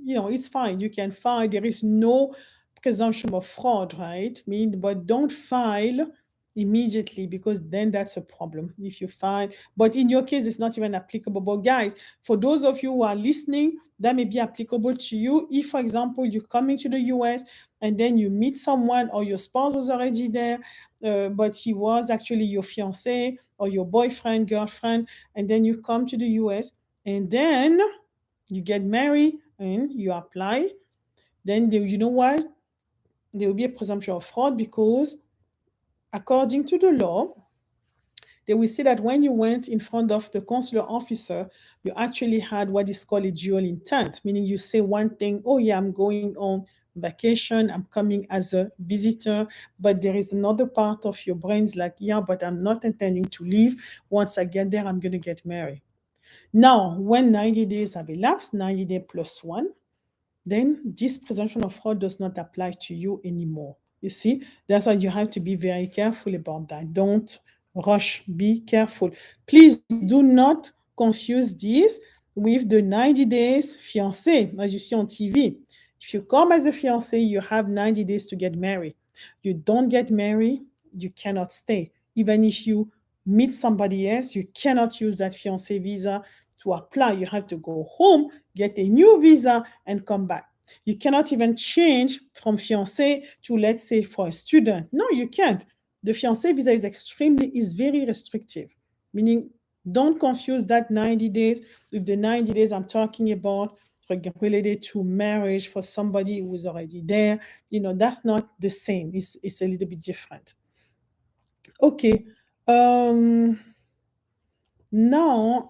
it's fine. You can file. There is no presumption of fraud, right? But don't file immediately because then that's a problem if you file. But in your case, it's not even applicable. But guys, for those of you who are listening, that may be applicable to you. If, for example, you're coming to the US and then you meet someone or your spouse was already there, but he was actually your fiance or your boyfriend, girlfriend, and then you come to the US and then you get married and you apply. Then you know what? There will be a presumption of fraud because according to the law, they will say that when you went in front of the consular officer, you actually had what is called a dual intent, meaning you say one thing, oh yeah, I'm going on vacation, I'm coming as a visitor, but there is another part of your brains like, yeah, but I'm not intending to leave. Once I get there, I'm going to get married. Now, when 90 days have elapsed, 90 day plus one, then this presumption of fraud does not apply to you anymore. You see, that's why you have to be very careful about that. Don't rush, be careful. Please do not confuse this with the 90 days fiancé, as you see on TV. If you come as a fiancé, you have 90 days to get married. You don't get married, you cannot stay. Even if you meet somebody else, you cannot use that fiancé visa to apply. You have to go home, get a new visa, and come back. You cannot even change from fiancé to, let's say, for a student. No, you can't. The fiancé visa is very restrictive, meaning don't confuse that 90 days with the 90 days I'm talking about related to marriage for somebody who is already there. That's not the same. It's a little bit different. Okay. Um, Now,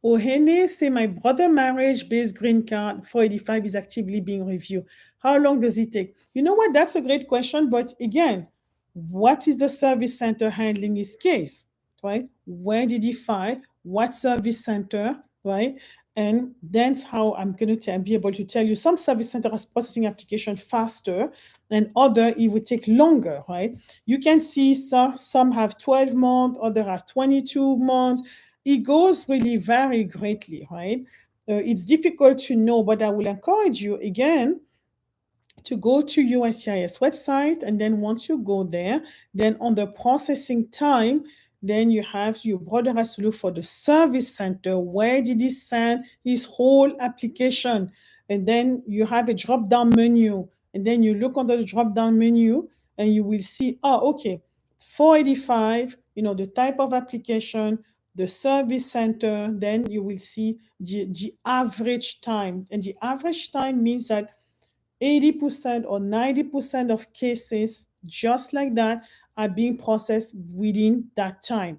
Ohene say my brother marriage based green card 485 is actively being reviewed. How long does it take? You know what? That's a great question. But again, what is the service center handling his case? Right? Where did he file? What service center? Right? And that's how I'm going to be able to tell you. Some service center is processing application faster, and other it would take longer. Right? You can see some have 12 months, other have 22 months. It goes really vary greatly, right? It's difficult to know, but I will encourage you again to go to USCIS website, and then once you go there, then on the processing time, then you have your brother has to look for the service center. Where did he send his whole application? And then you have a drop down menu, and then you look under the drop down menu, and you will see, oh, okay, 485, the type of application, the service center. Then you will see the average time, and the average time means that 80% or 90% of cases just like that are being processed within that time.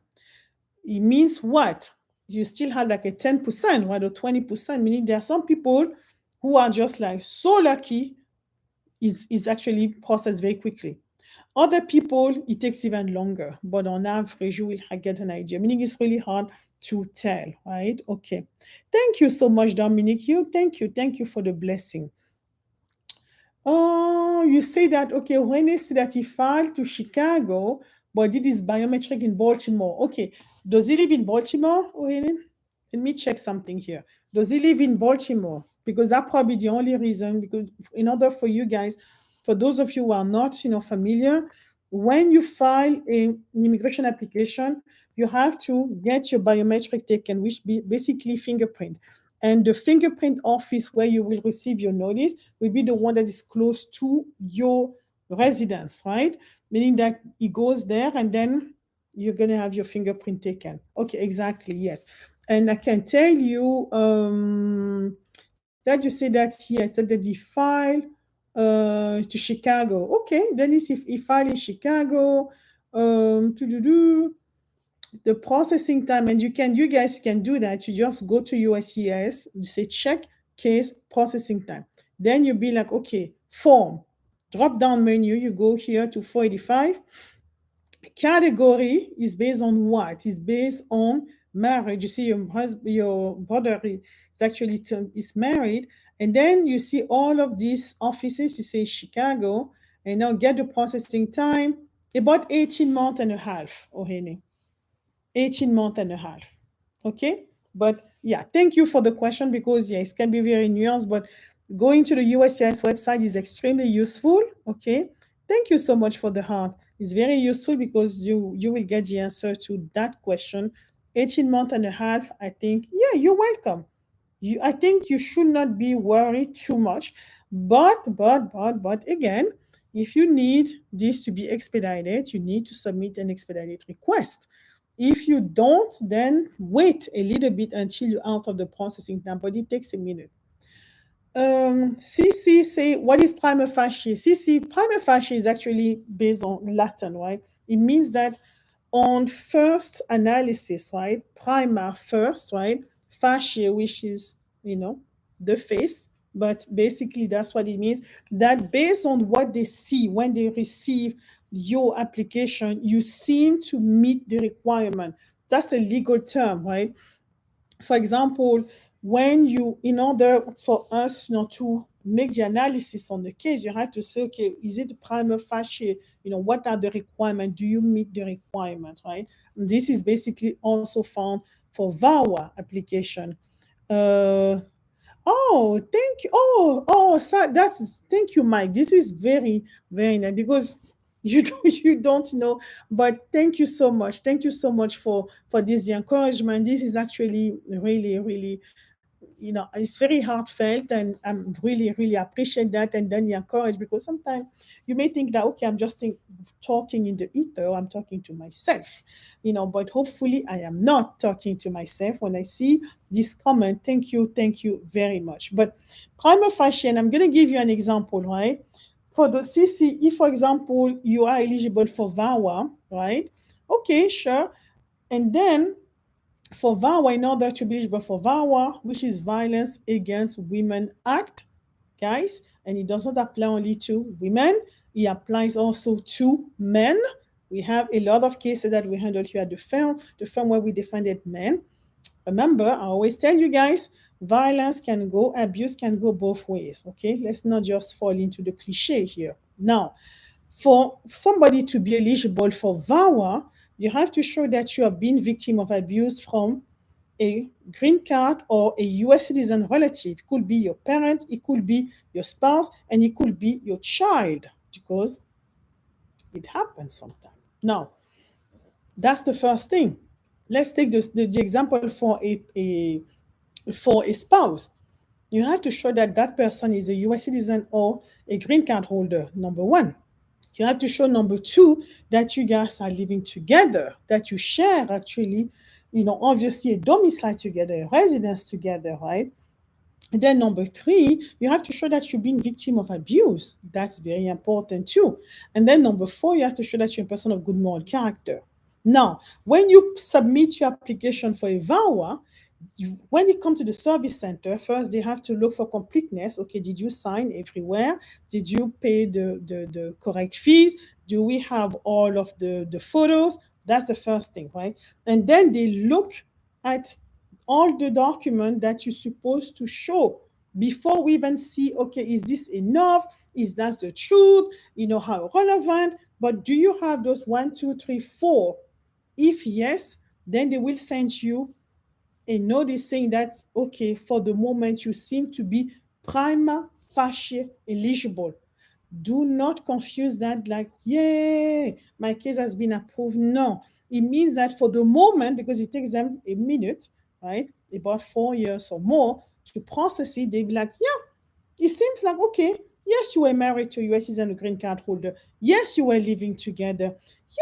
It means what? You still have like a 10%, right, or 20%, meaning there are some people who are just like so lucky is actually processed very quickly. Other people, it takes even longer, but on average, you will get an idea, meaning it's really hard to tell, right? Okay. Thank you so much, Dominic. Thank you for the blessing. Oh, you say that, okay, when they say that he filed to Chicago, but did his biometric in Baltimore. Okay, does he live in Baltimore, Ohene? Let me check something here. Does he live in Baltimore? Because that's probably the only reason, because in order for you guys, for those of you who are not, familiar, when you file an immigration application, you have to get your biometric taken, which basically fingerprint. And the fingerprint office where you will receive your notice will be the one that is close to your residence, right? Meaning that it goes there and then you're going to have your fingerprint taken. Okay, exactly, yes. And I can tell you that you say that, yes, that they file to Chicago. Okay, then if he filed in Chicago, the processing time, and you guys can do that. You just go to USCIS, you say check case processing time. Then you'll be like, okay, form, drop down menu, you go here to 485. Category is based on what? It's based on marriage. You see your brother is actually is married, and then you see all of these offices. You say Chicago, and now get the processing time about 18 months and a half, Ohene. 18 months and a half. Okay. But yeah, thank you for the question, because yes, it can be very nuanced, but going to the USCIS website is extremely useful. Okay. Thank you so much for the heart. It's very useful because you will get the answer to that question. 18 months and a half, I think. Yeah, you're welcome. I think you should not be worried too much. But again, if you need this to be expedited, you need to submit an expedited request. If you don't, then wait a little bit until you're out of the processing time, but it takes a minute. CC say, what is prima facie? CC, prima facie is actually based on Latin, right? It means that on first analysis, right? Prima first, right? Facie, which is, the face, but basically that's what it means. That based on what they see when they receive your application, you seem to meet the requirement. That's a legal term, right? For example, when you, in order for us, to make the analysis on the case, you have to say, okay, is it prima facie? What are the requirements? Do you meet the requirement, right? And this is basically also found for VAWA application. Uh, Oh, thank you. So that's thank you, Mike. This is very, very nice because you don't know, but thank you so much. Thank you so much for this encouragement. This is actually really, really, it's very heartfelt, and I'm really, really appreciate that. And then you encourage, because sometimes you may think that, okay, I'm just talking in the ether, I'm talking to myself, but hopefully I am not talking to myself when I see this comment. Thank you very much. But prima facie, and I'm going to give you an example, right? For the CC, if for example you are eligible for VAWA, right? Okay, sure. And then for VAWA, in order to be eligible for VAWA, which is Violence Against Women Act, guys, and it does not apply only to women, it applies also to men. We have a lot of cases that we handled here at the firm where we defended men. Remember, I always tell you guys, abuse can go both ways. Okay, let's not just fall into the cliche here. Now, for somebody to be eligible for VAWA, you have to show that you have been victim of abuse from a green card or a US citizen relative. It could be your parent, it could be your spouse, and it could be your child, because it happens sometimes. Now, that's the first thing. Let's take the example for a spouse. You have to show that that person is a US citizen or a green card holder, number one. You have to show, number two, that you guys are living together, that you share actually, obviously a domicile together, a residence together, right? And then number three, you have to show that you've been victim of abuse. That's very important too. And then number four, you have to show that you're a person of good moral character. Now, when you submit your application for a VAWA, when you come to the service center, first they have to look for completeness. Okay, did you sign everywhere? Did you pay the correct fees? Do we have all of the photos? That's the first thing, right? And then they look at all the document that you're supposed to show before we even see, okay, is this enough? Is that the truth? How relevant? But do you have those one, two, three, four? If yes, then they will send you a notice saying that, okay, for the moment you seem to be prima facie eligible. Do not confuse that like, yay, my case has been approved. No, it means that for the moment, because it takes them a minute, right, about 4 years or more to process it, they be like, yeah, it seems like, okay, yes, you were married to a US citizen and green card holder. Yes, you were living together.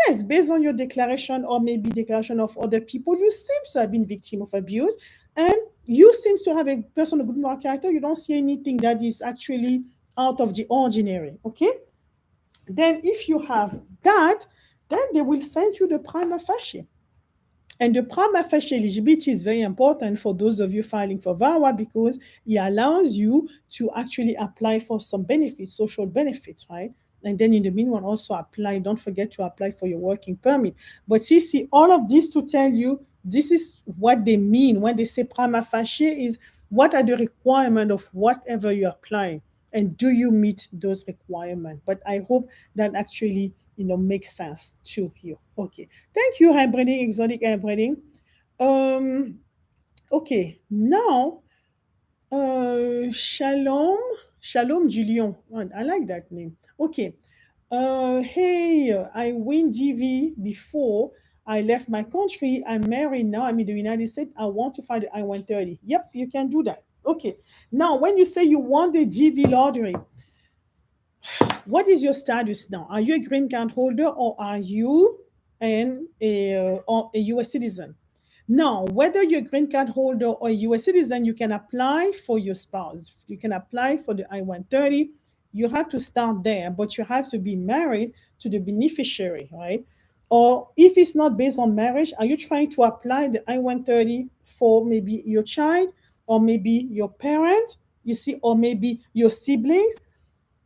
Yes, based on your declaration or maybe declaration of other people, you seem to have been victim of abuse, and you seem to have a person of good moral character. You don't see anything that is actually out of the ordinary. Okay, then if you have that, then they will send you the prima facie. And the prima facie eligibility is very important for those of you filing for VAWA, because it allows you to actually apply for some benefits, social benefits, right? And then in the meanwhile, also apply, don't forget to apply for your working permit. But you see, all of this to tell you, this is what they mean when they say prima facie, is what are the requirements of whatever you're applying, and do you meet those requirements? But I hope that actually makes sense to you. Okay, thank you, hybriding, exotic hybriding. Um, okay, now Shalom, Shalom Julian. Oh, I like that name. Okay. Hey, I win GV before I left my country. I'm married now. I'm in the United States. I want to find the I-130. Yep, you can do that. Okay. Now, when you say you want the GV lottery, what is your status now? Are you a green card holder, or are you and or a U.S. citizen. Now, whether you're a green card holder or a U.S. citizen, you can apply for your spouse. You can apply for the I-130. You have to start there, but you have to be married to the beneficiary, right? Or if it's not based on marriage, are you trying to apply the I-130 for maybe your child or maybe your parent, you see, or maybe your siblings?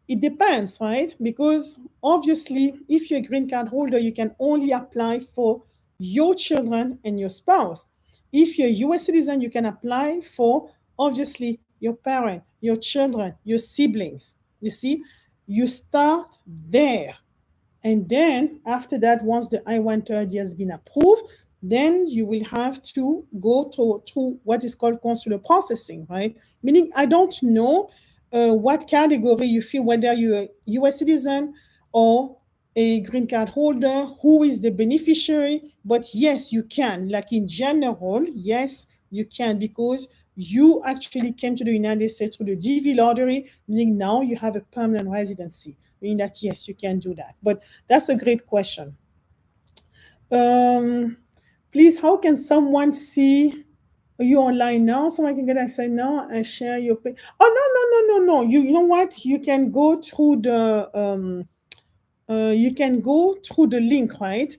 It depends, right? Because obviously, if you're a green card holder, you can only apply for your children and your spouse. If you're a US citizen, you can apply for obviously your parent, your children, your siblings. You see, you start there. And then after that, once the I-130 has been approved, then you will have to go to what is called consular processing, right? Meaning, I don't know what category you feel, whether you're a US citizen or a green card holder, who is the beneficiary. But yes, you can. Like in general, yes, you can, because you actually came to the United States through the DV lottery, meaning now you have a permanent residency, meaning that yes, you can do that. But that's a great question. Um, Please, how can someone see you online now? Someone can get access now and share your page. Oh, no. You know what? You can go through the link, right?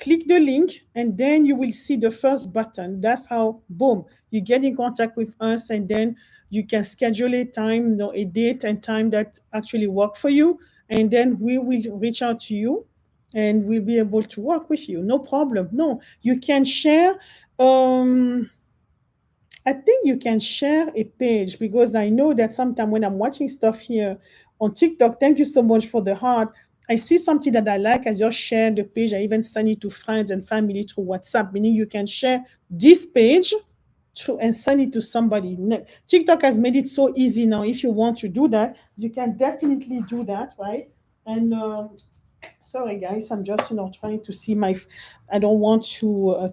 Click the link and then you will see the first button. That's how, boom, you get in contact with us, and then you can schedule a time, a date and time that actually work for you, and then we will reach out to you and we'll be able to work with you. No problem. No, you can share. um I think you can share a page, because I know that sometimes when I'm watching stuff here on TikTok, thank you so much for the heart. I see something that I like, I just share the page. I even send it to friends and family through WhatsApp, meaning you can share this page and send it to somebody. TikTok has made it so easy now. If you want to do that, you can definitely do that, right? And sorry guys, I'm just trying to see my I don't want to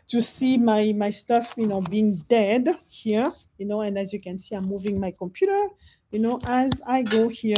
to see my stuff being dead here, and as you can see, I'm moving my computer as I go here.